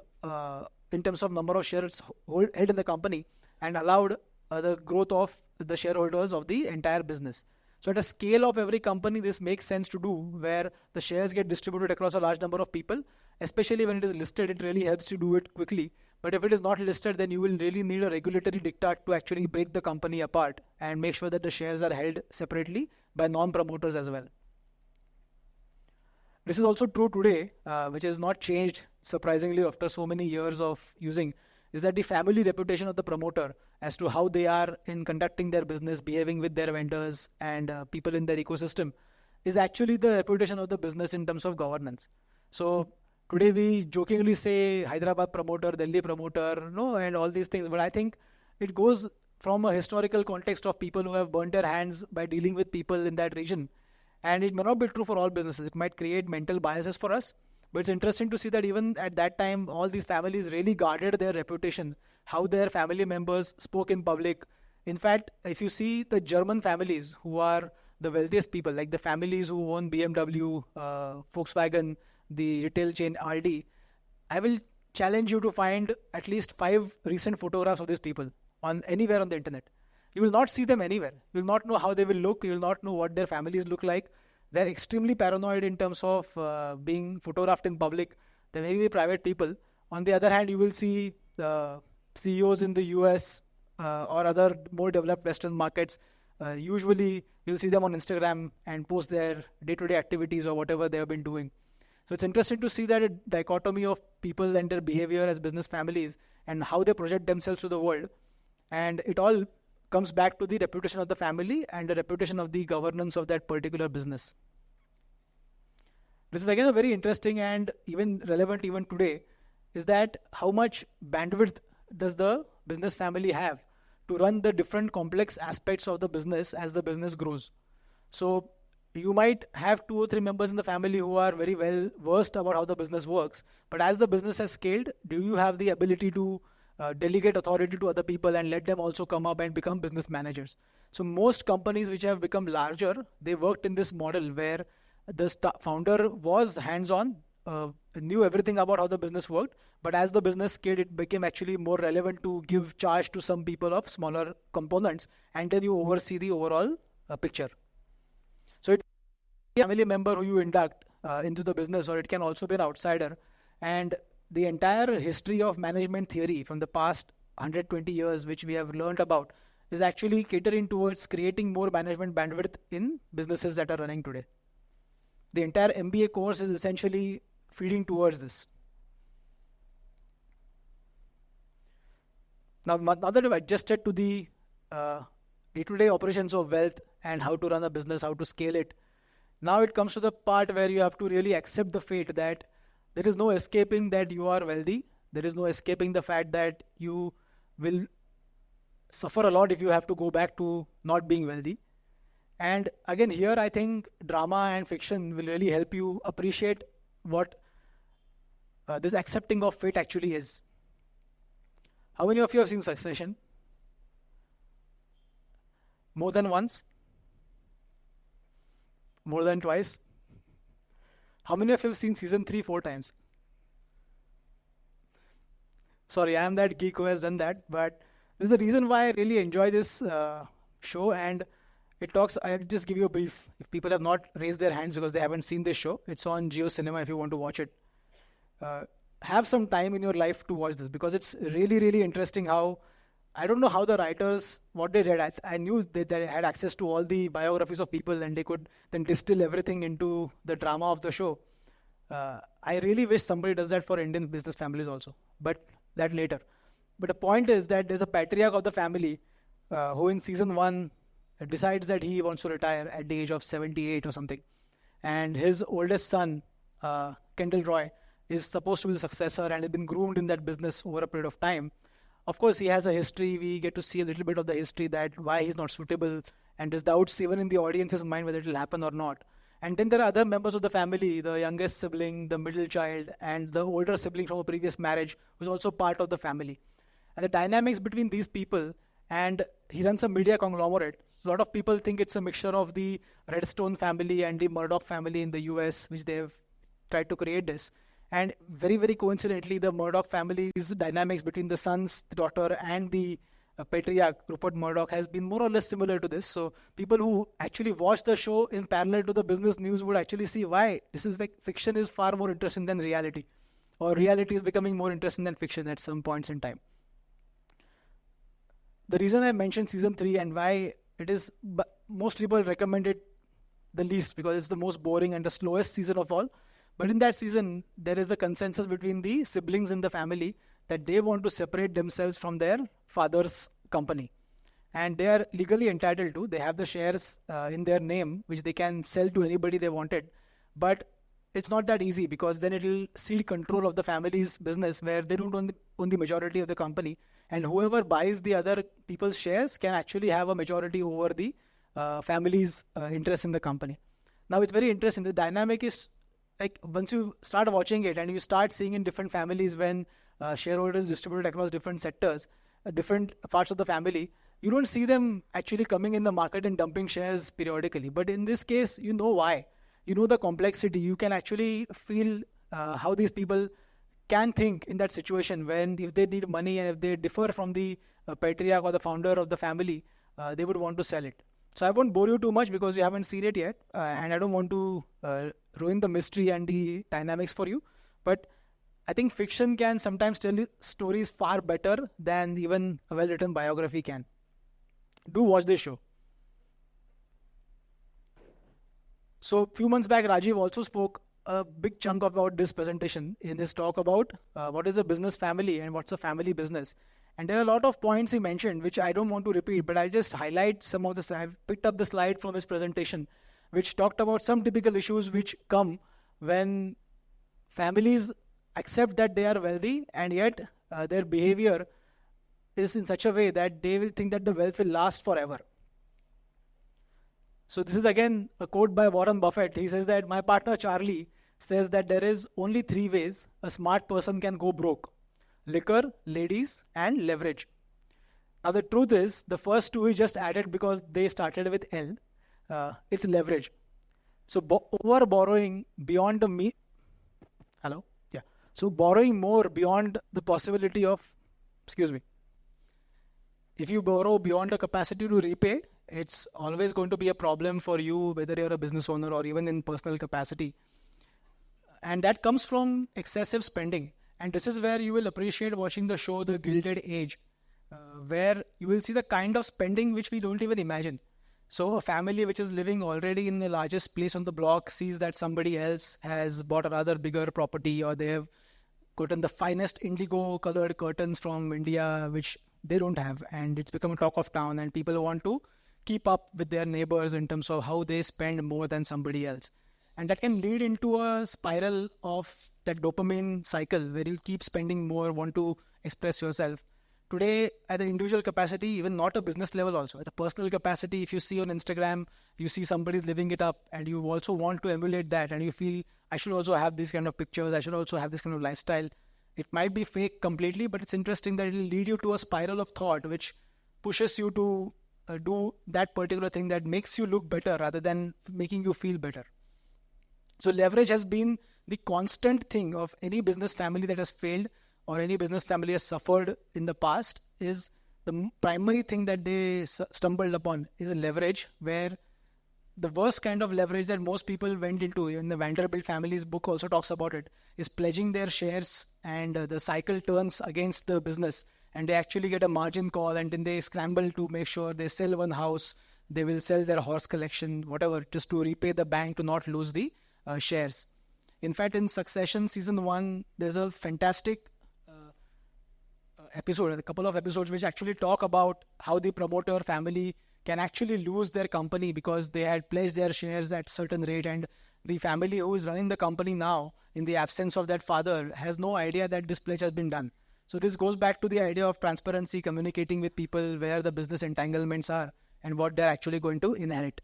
in terms of number of shares held in the company, and allowed the growth of the shareholders of the entire business. So at a scale of every company, this makes sense to do, where the shares get distributed across a large number of people. Especially when it is listed, it really helps you do it quickly. But if it is not listed, then you will really need a regulatory diktat to actually break the company apart and make sure that the shares are held separately by non-promoters as well. This is also true today, which has not changed surprisingly after so many years of using, is that the family reputation of the promoter as to how they are in conducting their business, behaving with their vendors and people in their ecosystem, is actually the reputation of the business in terms of governance. So today we jokingly say Hyderabad promoter, Delhi promoter, and all these things. But I think it goes from a historical context of people who have burnt their hands by dealing with people in that region. And it may not be true for all businesses. It might create mental biases for us. But it's interesting to see that even at that time, all these families really guarded their reputation, how their family members spoke in public. In fact, if you see the German families who are the wealthiest people, like the families who own BMW, Volkswagen, the retail chain Aldi, I will challenge you to find at least 5 recent photographs of these people anywhere on the internet. You will not see them anywhere. You will not know how they will look. You will not know what their families look like. They're extremely paranoid in terms of being photographed in public. They're very, very private people. On the other hand, you will see the CEOs in the US or other more developed Western markets Usually, you'll see them on Instagram and post their day-to-day activities or whatever they have been doing. So it's interesting to see that a dichotomy of people and their behavior as business families and how they project themselves to the world. And it all comes back to the reputation of the family and the reputation of the governance of that particular business. This is again a very interesting and even relevant even today, is that how much bandwidth does the business family have to run the different complex aspects of the business as the business grows. So you might have 2 or 3 members in the family who are very well versed about how the business works, but as the business has scaled, do you have the ability to delegate authority to other people and let them also come up and become business managers? So most companies which have become larger, they worked in this model where the founder was hands-on, knew everything about how the business worked, but as the business scaled, it became actually more relevant to give charge to some people of smaller components, and then you oversee the overall picture. So it can be a family member who you induct into the business, or it can also be an outsider. And the entire history of management theory from the past 120 years, which we have learned about, is actually catering towards creating more management bandwidth in businesses that are running today. The entire MBA course is essentially feeding towards this. Now that we've adjusted to the day-to-day operations of wealth and how to run a business, how to scale it, now it comes to the part where you have to really accept the fate that there is no escaping that you are wealthy. There is no escaping the fact that you will suffer a lot if you have to go back to not being wealthy. And again, here I think drama and fiction will really help you appreciate what this accepting of fate actually is. How many of you have seen Succession? More than once? More than twice? How many of you have seen season 3 4 times? Sorry, I am that geek who has done that, but this is the reason why I really enjoy this show. And it talks, I'll just give you a brief. If people have not raised their hands because they haven't seen this show, it's on Geo Cinema if you want to watch it. Have some time in your life to watch this, because it's really, really interesting how, I don't know how the writers, what they read. I knew they had access to all the biographies of people and they could then distill everything into the drama of the show. I really wish somebody does that for Indian business families also, but that later. But the point is that there's a patriarch of the family who in season 1 decides that he wants to retire at the age of 78 or something. And his oldest son, Kendall Roy, is supposed to be the successor and has been groomed in that business over a period of time. Of course, he has a history. We get to see a little bit of the history that why he's not suitable, and there's doubts even in the audience's mind whether it will happen or not. And then there are other members of the family, the youngest sibling, the middle child, and the older sibling from a previous marriage, who's also part of the family. And the dynamics between these people, and he runs a media conglomerate. A lot of people think it's a mixture of the Redstone family and the Murdoch family in the US, which they have tried to create this. And very, very coincidentally, the Murdoch family's dynamics between the sons, the daughter, and the patriarch, Rupert Murdoch, has been more or less similar to this. So people who actually watch the show in parallel to the business news would actually see why this is like fiction is far more interesting than reality, or reality is becoming more interesting than fiction at some points in time. The reason I mentioned season 3 and why it is, most people recommend it the least because it's the most boring and the slowest season of all. But in that season, there is a consensus between the siblings in the family that they want to separate themselves from their father's company. And they are legally entitled to. They have the shares in their name, which they can sell to anybody they wanted. But it's not that easy because then it will cede control of the family's business where they don't own the majority of the company. And whoever buys the other people's shares can actually have a majority over the family's interest in the company. Now, it's very interesting. The dynamic is like once you start watching it and you start seeing in different families when shareholders distributed across different sectors, different parts of the family, you don't see them actually coming in the market and dumping shares periodically. But in this case, you know why. You know the complexity. You can actually feel how these people can think in that situation when if they need money and if they differ from the patriarch or the founder of the family, they would want to sell it. So I won't bore you too much because you haven't seen it yet, and I don't want to ruin the mystery and the dynamics for you. But I think fiction can sometimes tell you stories far better than even a well-written biography can. Do watch this show. So a few months back, Rajiv also spoke a big chunk about this presentation in his talk about what is a business family and what's a family business. And there are a lot of points he mentioned, which I don't want to repeat, but I just highlight some of this. I've picked up the slide from his presentation, which talked about some typical issues which come when families accept that they are wealthy and yet their behavior is in such a way that they will think that the wealth will last forever. So this is again a quote by Warren Buffett. He says that my partner Charlie says that there is only 3 ways a smart person can go broke: liquor, ladies, and leverage. Now the truth is, the first 2 he just added because they started with L. It's leverage. So over borrowing beyond the Hello? Yeah. So borrowing more beyond the possibility of, if you borrow beyond the capacity to repay, it's always going to be a problem for you, whether you're a business owner or even in personal capacity. And that comes from excessive spending. And this is where you will appreciate watching the show The Gilded Age, where you will see the kind of spending which we don't even imagine. So a family which is living already in the largest place on the block sees that somebody else has bought a rather bigger property, or they have gotten the finest indigo colored curtains from India, which they don't have. And it's become a talk of town, and people want to keep up with their neighbors in terms of how they spend more than somebody else. And that can lead into a spiral of that dopamine cycle where you keep spending more, want to express yourself. Today, at the individual capacity, even not a business level also, at a personal capacity, if you see on Instagram, you see somebody living it up and you also want to emulate that, and you feel, I should also have these kind of pictures, I should also have this kind of lifestyle. It might be fake completely, but it's interesting that it will lead you to a spiral of thought which pushes you to do that particular thing that makes you look better rather than making you feel better. So leverage has been the constant thing of any business family that has failed or any business family has suffered in the past. Is the primary thing that they stumbled upon is leverage, where the worst kind of leverage that most people went into, in the Vanderbilt family's book also talks about it, is pledging their shares, and the cycle turns against the business and they actually get a margin call, and then they scramble to make sure they sell one house, they will sell their horse collection, whatever, just to repay the bank to not lose the shares. In fact, in Succession season 1, there's a fantastic episode, a couple of episodes which actually talk about how the promoter family can actually lose their company because they had pledged their shares at certain rate, and the family who is running the company now, in the absence of that father, has no idea that this pledge has been done. So this goes back to the idea of transparency, communicating with people where the business entanglements are and what they're actually going to inherit.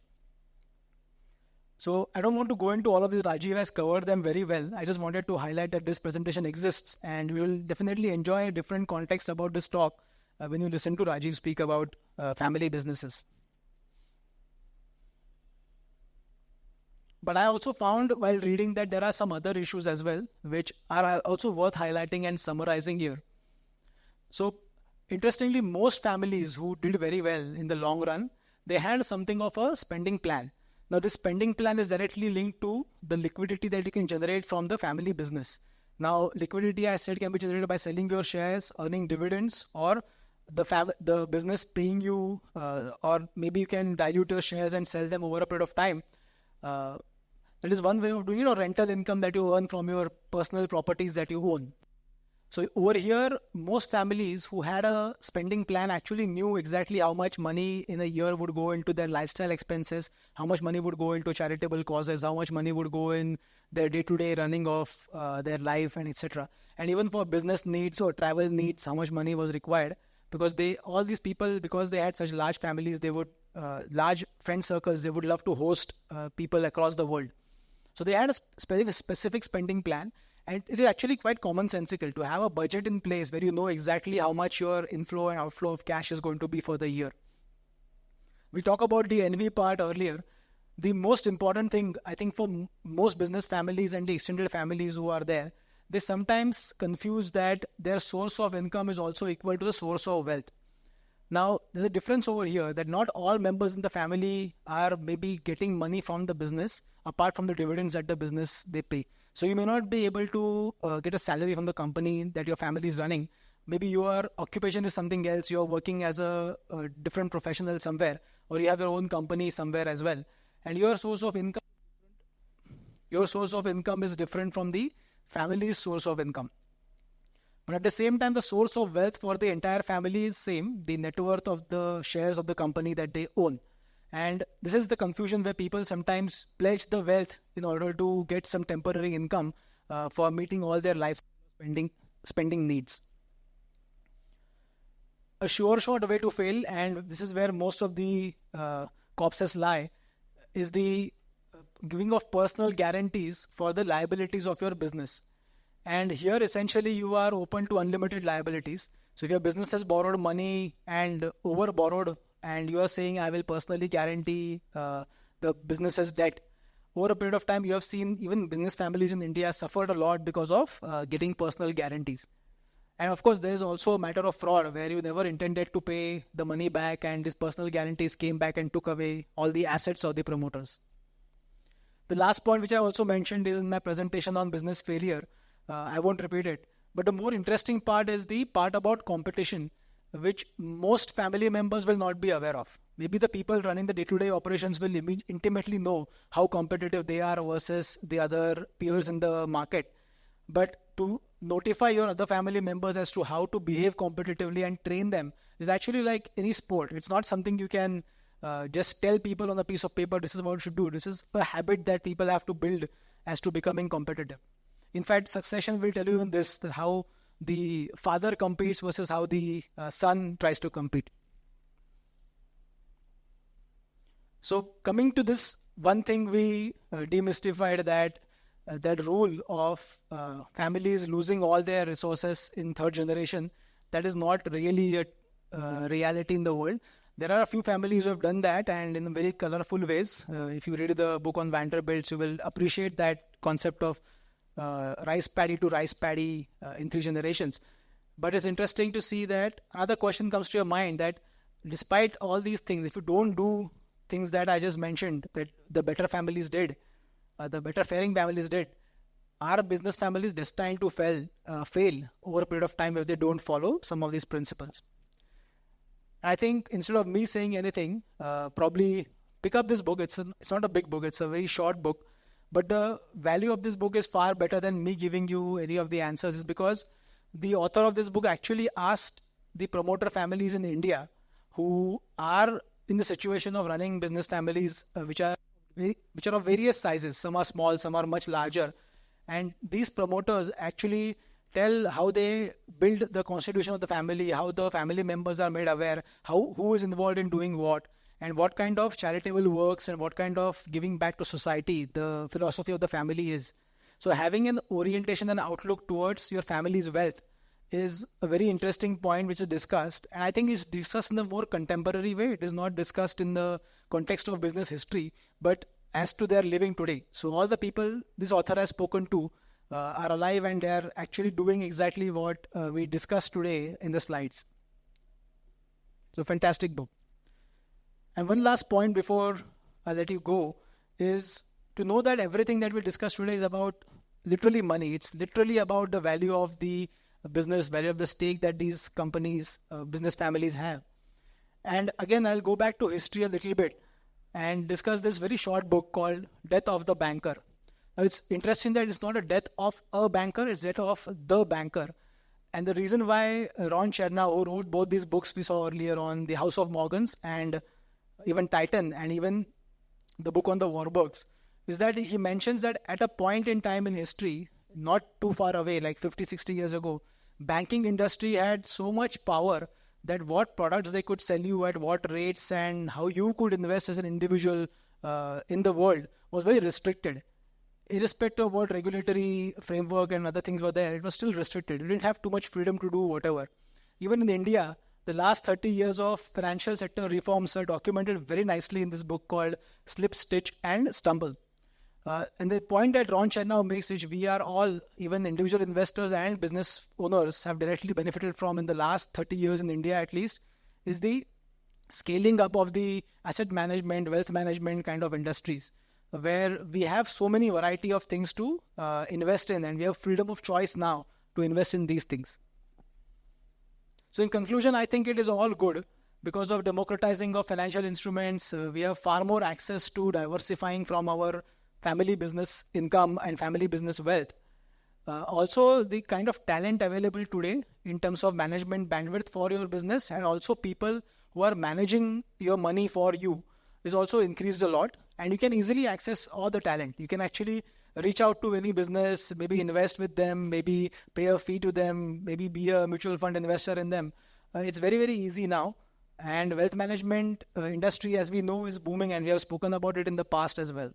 So I don't want to go into all of this. Rajiv has covered them very well. I just wanted to highlight that this presentation exists, and we will definitely enjoy a different context about this talk when you listen to Rajiv speak about family businesses. But I also found while reading that there are some other issues as well, which are also worth highlighting and summarizing here. So interestingly, most families who did very well in the long run, they had something of a spending plan. Now, this spending plan is directly linked to the liquidity that you can generate from the family business. Now, liquidity, I said, can be generated by selling your shares, earning dividends, or the business paying you, or maybe you can dilute your shares and sell them over a period of time. That is one way of doing it, or rental income that you earn from your personal properties that you own. So over here, most families who had a spending plan actually knew exactly how much money in a year would go into their lifestyle expenses, how much money would go into charitable causes, how much money would go in their day-to-day running of their life, and etc. And even for business needs or travel needs, how much money was required. Because all these people, because they had such large families, they would, large friend circles, they would love to host people across the world. So they had a specific spending plan. And it is actually quite commonsensical to have a budget in place where you know exactly how much your inflow and outflow of cash is going to be for the year. We talked about the envy part earlier. The most important thing, I think, for most business families and the extended families who are there, they sometimes confuse that their source of income is also equal to the source of wealth. Now, there's a difference over here that not all members in the family are maybe getting money from the business apart from the dividends that the business they pay. So you may not be able to get a salary from the company that your family is running. Maybe your occupation is something else. You're working as a different professional somewhere, or you have your own company somewhere as well. And your source of income is different Your source of income is different from the family's source of income. But at the same time, the source of wealth for the entire family is same, the net worth of the shares of the company that they own. And this is the confusion where people sometimes pledge the wealth in order to get some temporary income for meeting all their life spending needs. A sure shot way to fail, and this is where most of the corpses lie, is the giving of personal guarantees for the liabilities of your business. And here essentially you are open to unlimited liabilities. So if your business has borrowed money and over borrowed, and you are saying I will personally guarantee the business's debt, over a period of time you have seen even business families in India suffered a lot because of getting personal guarantees. And of course, there is also a matter of fraud where you never intended to pay the money back, and these personal guarantees came back and took away all the assets of the promoters. The last point which I also mentioned is in my presentation on business failure. I won't repeat it. But the more interesting part is the part about competition, which most family members will not be aware of. Maybe the people running the day-to-day operations will intimately know how competitive they are versus the other peers in the market. But to notify your other family members as to how to behave competitively and train them is actually like any sport. It's not something you can just tell people on a piece of paper, this is what you should do. This is a habit that people have to build as to becoming competitive. In fact, Succession will tell you in this that how the father competes versus how the son tries to compete. So coming to this, one thing we demystified that rule of families losing all their resources in third generation, that is not really a reality in the world. There are a few families who have done that, and in very colorful ways. If you read the book on Vanderbilts, you will appreciate that concept of rice paddy to rice paddy in 3 generations. But it's interesting to see that another question comes to your mind, that despite all these things, if you don't do things that I just mentioned, that the better families did, the better faring families did, are business families destined to fail over a period of time if they don't follow some of these principles? I think instead of me saying anything, probably pick up this book. It's not a big book. It's a very short book. But the value of this book is far better than me giving you any of the answers, is because the author of this book actually asked the promoter families in India who are in the situation of running business families which are of various sizes. Some are small, some are much larger. And these promoters actually tell how they build the constitution of the family, how the family members are made aware, who is involved in doing what, and what kind of charitable works and what kind of giving back to society the philosophy of the family is. So having an orientation and outlook towards your family's wealth is a very interesting point which is discussed, and I think it's discussed in a more contemporary way. It is not discussed in the context of business history, but as to their living today. So all the people this author has spoken to are alive, and they are actually doing exactly what we discussed today in the slides. So fantastic book. And one last point before I let you go is to know that everything that we discussed today is about literally money. It's literally about the value of the business, value of the stake that these companies, business families have. And again, I'll go back to history a little bit and discuss this very short book called Death of the Banker. Now, it's interesting that it's not a death of a banker, it's death of the banker. And the reason why Ron Chernow, who wrote both these books we saw earlier on, The House of Morgans and even Titan, and even the book on the Warburgs, is that he mentions that at a point in time in history, not too far away, like 50, 60 years ago, banking industry had so much power that what products they could sell you at what rates and how you could invest as an individual in the world was very restricted. Irrespective of what regulatory framework and other things were there, it was still restricted. You didn't have too much freedom to do whatever. Even in India, the last 30 years of financial sector reforms are documented very nicely in this book called Slip, Stitch and Stumble. And the point that Ron Chernow makes, which we are all, even individual investors and business owners, have directly benefited from in the last 30 years in India at least, is the scaling up of the asset management, wealth management kind of industries, where we have so many variety of things to invest in, and we have freedom of choice now to invest in these things. So in conclusion, I think it is all good. Because of democratizing of financial instruments, we have far more access to diversifying from our family business income and family business wealth. Also, the kind of talent available today in terms of management bandwidth for your business, and also people who are managing your money for you, is also increased a lot. And you can easily access all the talent. You can actually reach out to any business, maybe invest with them, maybe pay a fee to them, maybe be a mutual fund investor in them. It's very, very easy now. And wealth management industry, as we know, is booming, and we have spoken about it in the past as well.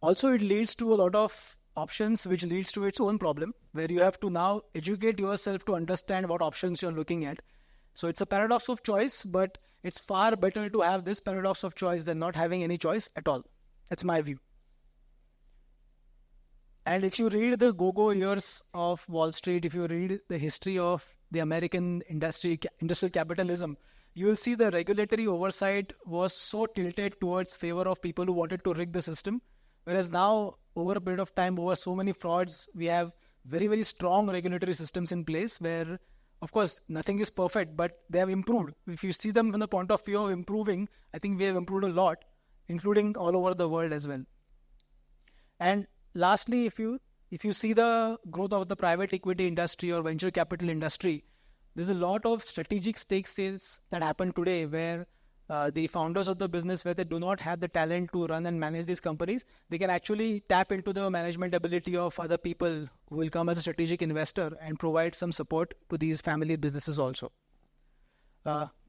Also, it leads to a lot of options, which leads to its own problem, where you have to now educate yourself to understand what options you're looking at. So it's a paradox of choice, but it's far better to have this paradox of choice than not having any choice at all. That's my view. And if you read the go-go years of Wall Street, if you read the history of the American industrial capitalism, you will see the regulatory oversight was so tilted towards favor of people who wanted to rig the system. Whereas now, over a period of time, over so many frauds, we have very, very strong regulatory systems in place where, of course, nothing is perfect, but they have improved. If you see them from the point of view of improving, I think we have improved a lot, including all over the world as well. And lastly, if you see the growth of the private equity industry or venture capital industry, there's a lot of strategic stake sales that happen today where the founders of the business, where they do not have the talent to run and manage these companies, they can actually tap into the management ability of other people who will come as a strategic investor and provide some support to these family businesses also.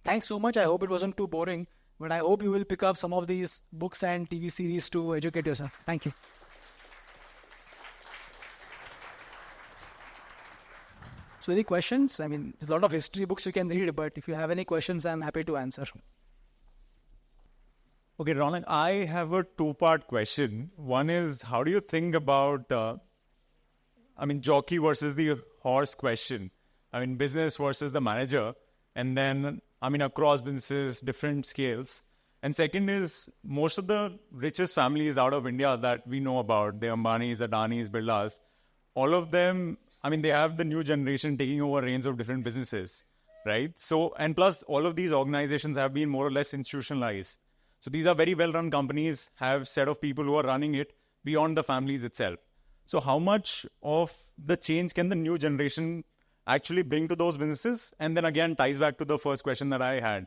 Thanks so much. I hope it wasn't too boring, but I hope you will pick up some of these books and TV series to educate yourself. Thank you. So any questions? I mean, there's a lot of history books you can read, but if you have any questions, I'm happy to answer. Okay, Raunak, I have a two-part question. One is, how do you think about, jockey versus the horse question? I mean, business versus the manager. And then, across businesses, different scales. And second is, most of the richest families out of India that we know about, the Ambanis, Adanis, Birlas, all of them, they have the new generation taking over reins of different businesses, right? So, and plus, all of these organizations have been more or less institutionalized. So these are very well-run companies, have set of people who are running it beyond the families itself. So how much of the change can the new generation actually bring to those businesses? And then again, ties back to the first question that I had.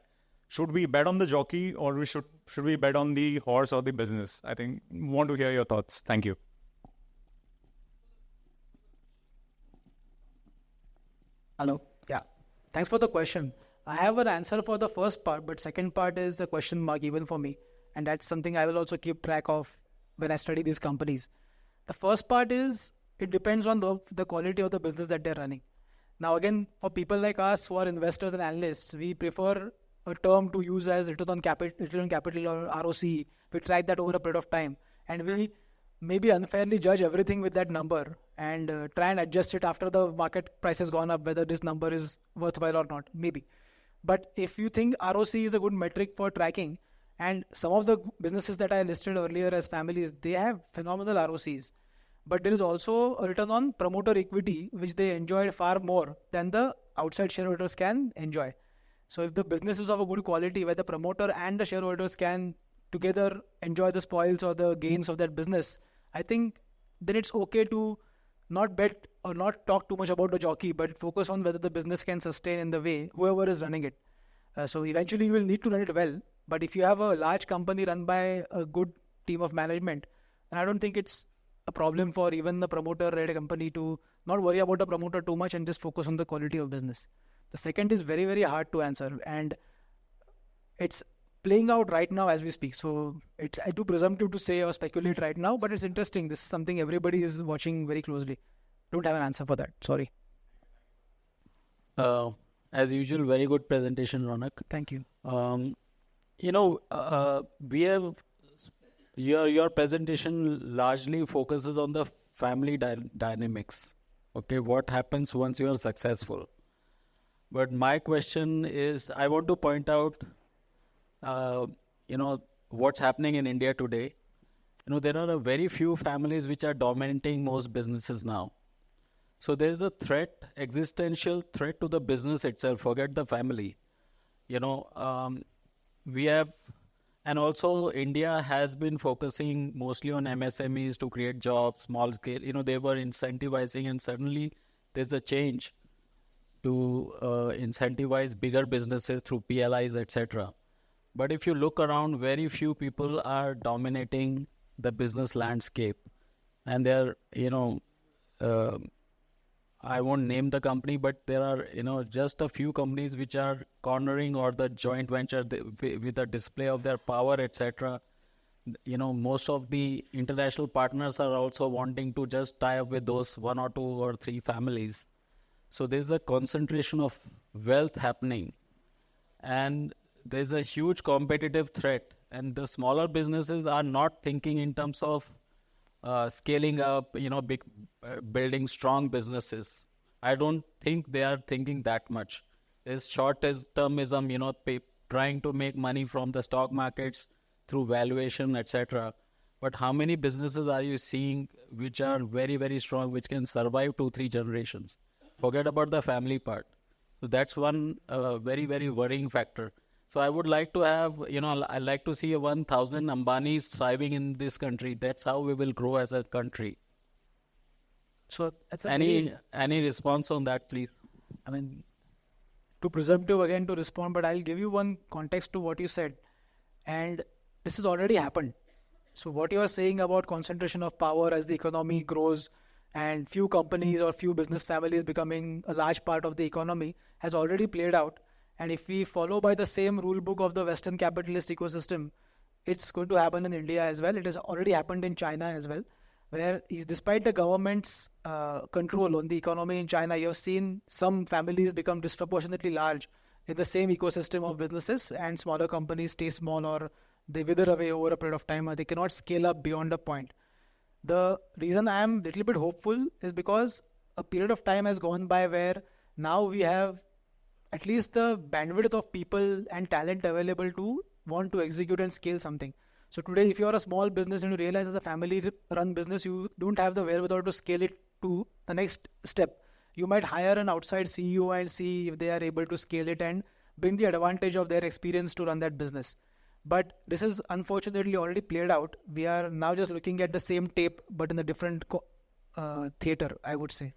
Should we bet on the jockey, or should we bet on the horse or the business? I think, want to hear your thoughts. Thank you. Hello. Yeah. Thanks for the question. I have an answer for the first part, but second part is a question mark even for me. And that's something I will also keep track of when I study these companies. The first part is, it depends on the quality of the business that they're running. Now again, for people like us who are investors and analysts, we prefer a term to use as return on capital or ROC. We track that over a period of time. And we maybe unfairly judge everything with that number and try and adjust it after the market price has gone up, whether this number is worthwhile or not, maybe. But if you think ROC is a good metric for tracking, and some of the businesses that I listed earlier as families, they have phenomenal ROCs. But there is also a return on promoter equity, which they enjoy far more than the outside shareholders can enjoy. So if the business is of a good quality, where the promoter and the shareholders can together enjoy the spoils or the gains of that business, I think then it's okay to not bet or not talk too much about the jockey, but focus on whether the business can sustain in the way whoever is running it. So eventually you will need to run it well. But if you have a large company run by a good team of management, then I don't think it's a problem for even the promoter-led company to not worry about the promoter too much and just focus on the quality of business. The second is very, very hard to answer, and it's playing out right now as we speak. So I do presumptive to say or speculate right now, but it's interesting. This is something everybody is watching very closely. Don't have an answer for that. Sorry. As usual, very good presentation, Raunak. Thank you. We have your presentation largely focuses on the family dynamics. Okay, what happens once you are successful? But my question is, I want to point out, what's happening in India today. There are a very few families which are dominating most businesses now. So there is a threat, existential threat to the business itself. Forget the family. We have And also, India has been focusing mostly on MSMEs to create jobs, small scale. They were incentivizing, and suddenly there's a change to incentivize bigger businesses through PLIs, etc. But if you look around, very few people are dominating the business landscape. And uh, I won't name the company, but there are, just a few companies which are cornering or the joint venture with a display of their power, etc. Most of the international partners are also wanting to just tie up with those one or two or three families. So there's a concentration of wealth happening, and there's a huge competitive threat. And the smaller businesses are not thinking in terms of scaling up, building strong businesses. I don't think they are thinking that much. There's short-termism, trying to make money from the stock markets through valuation, etc. But how many businesses are you seeing which are very, very strong, which can survive 2-3 generations? Forget about the family part. So that's one very, very worrying factor. So I would like to have, I like to see 1,000 Ambanis thriving in this country. That's how we will grow as a country. So that's any response on that, please? I mean, too presumptive again to respond, but I'll give you one context to what you said. And this has already happened. So what you are saying about concentration of power as the economy grows and few companies or few business families becoming a large part of the economy has already played out. And if we follow by the same rule book of the Western capitalist ecosystem, it's going to happen in India as well. It has already happened in China as well, where despite the government's control on the economy in China, you have seen some families become disproportionately large in the same ecosystem of businesses, and smaller companies stay small or they wither away over a period of time, or they cannot scale up beyond a point. The reason I am a little bit hopeful is because a period of time has gone by where now we have at least the bandwidth of people and talent available to want to execute and scale something. So today, if you are a small business and you realize as a family-run business, you don't have the wherewithal to scale it to the next step. You might hire an outside CEO and see if they are able to scale it and bring the advantage of their experience to run that business. But this is unfortunately already played out. We are now just looking at the same tape, but in a different theater, I would say.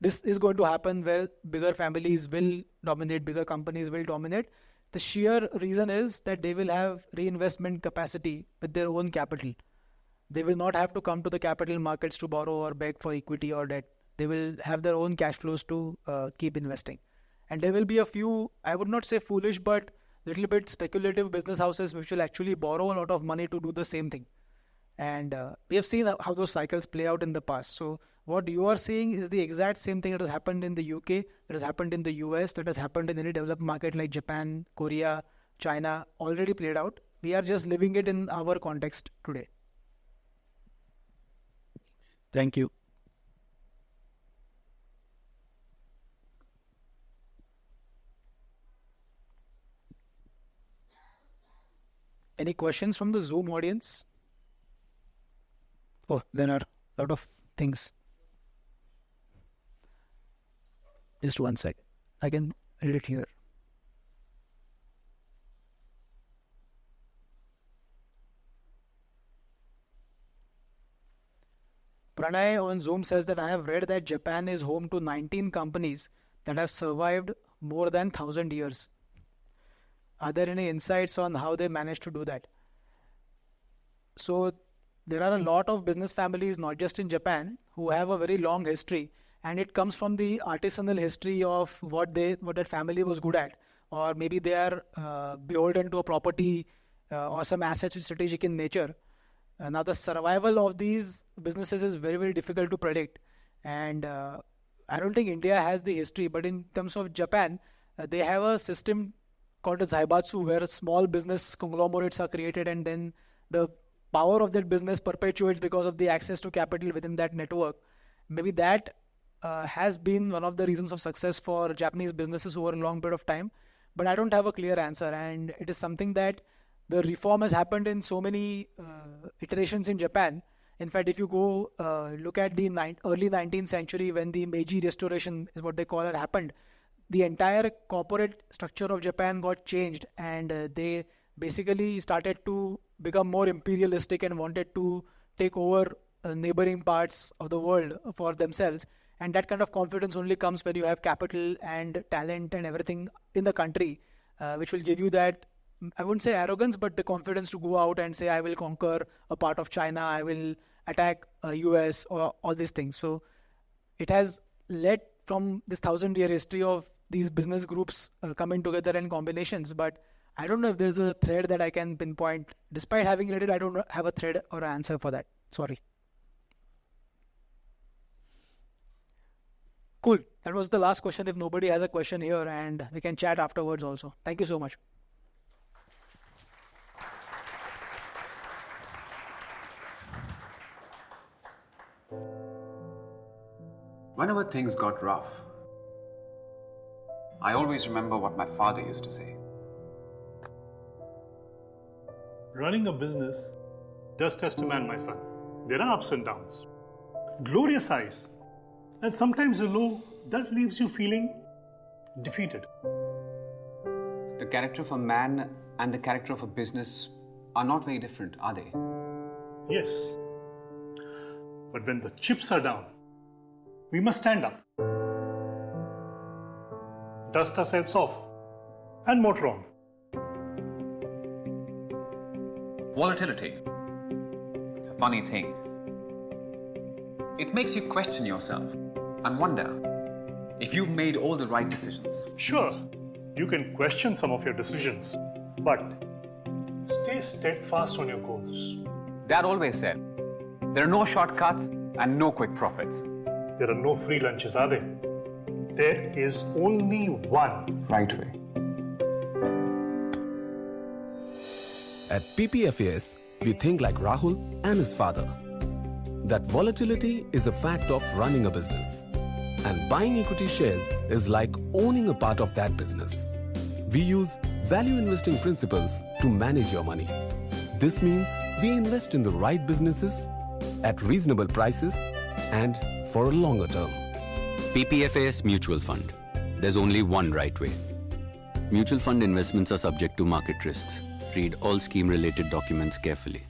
This is going to happen where bigger families will dominate, bigger companies will dominate. The sheer reason is that they will have reinvestment capacity with their own capital. They will not have to come to the capital markets to borrow or beg for equity or debt. They will have their own cash flows to keep investing. And there will be a few, I would not say foolish, but little bit speculative business houses which will actually borrow a lot of money to do the same thing. And we have seen how those cycles play out in the past. So what you are seeing is the exact same thing that has happened in the UK, that has happened in the US, that has happened in any developed market like Japan, Korea, China, already played out. We are just living it in our context today. Thank you. Any questions from the Zoom audience? Oh, there are a lot of things. Just one second. I can read it here. Pranay on Zoom says that I have read that Japan is home to 19 companies that have survived more than 1,000 years. Are there any insights on how they managed to do that? So there are a lot of business families, not just in Japan, who have a very long history, and it comes from the artisanal history of what that family was good at, or maybe they are beholden to a property or some assets which are strategic in nature. Now the survival of these businesses is very, very difficult to predict, and I don't think India has the history, but in terms of Japan, they have a system called a Zaibatsu, where small business conglomerates are created, and then the power of that business perpetuates because of the access to capital within that network. Maybe that has been one of the reasons of success for Japanese businesses over a long period of time, but I don't have a clear answer, and it is something that the reform has happened in so many iterations in Japan. In fact, if you go look at the early 19th century, when the Meiji Restoration is what they call it happened, the entire corporate structure of Japan got changed, and they basically started to become more imperialistic and wanted to take over neighboring parts of the world for themselves. And that kind of confidence only comes when you have capital and talent and everything in the country, which will give you that, I wouldn't say arrogance, but the confidence to go out and say, I will conquer a part of China, I will attack US, or all these things. So it has led from this 1,000-year history of these business groups coming together in combinations. But I don't know if there's a thread that I can pinpoint. Despite having read it, I don't have a thread or an answer for that. Sorry. Cool. That was the last question. If nobody has a question here, and we can chat afterwards also. Thank you so much. Whenever things got rough, I always remember what my father used to say. Running a business does test a man, my son. There are ups and downs, glorious highs, and sometimes a low that leaves you feeling defeated. The character of a man and the character of a business are not very different, are they? Yes. But when the chips are down, we must stand up, dust ourselves off, and motor on. Volatility. It's a funny thing. It makes you question yourself and wonder if you've made all the right decisions. Sure, you can question some of your decisions, but stay steadfast on your goals. Dad always said, there are no shortcuts and no quick profits. There are no free lunches, are there? There is only one Right way. At PPFAS, we think like Rahul and his father. That volatility is a fact of running a business. And buying equity shares is like owning a part of that business. We use value investing principles to manage your money. This means we invest in the right businesses at reasonable prices and for a longer term. PPFAS Mutual Fund. There's only one right way. Mutual fund investments are subject to market risks. Read all scheme-related documents carefully.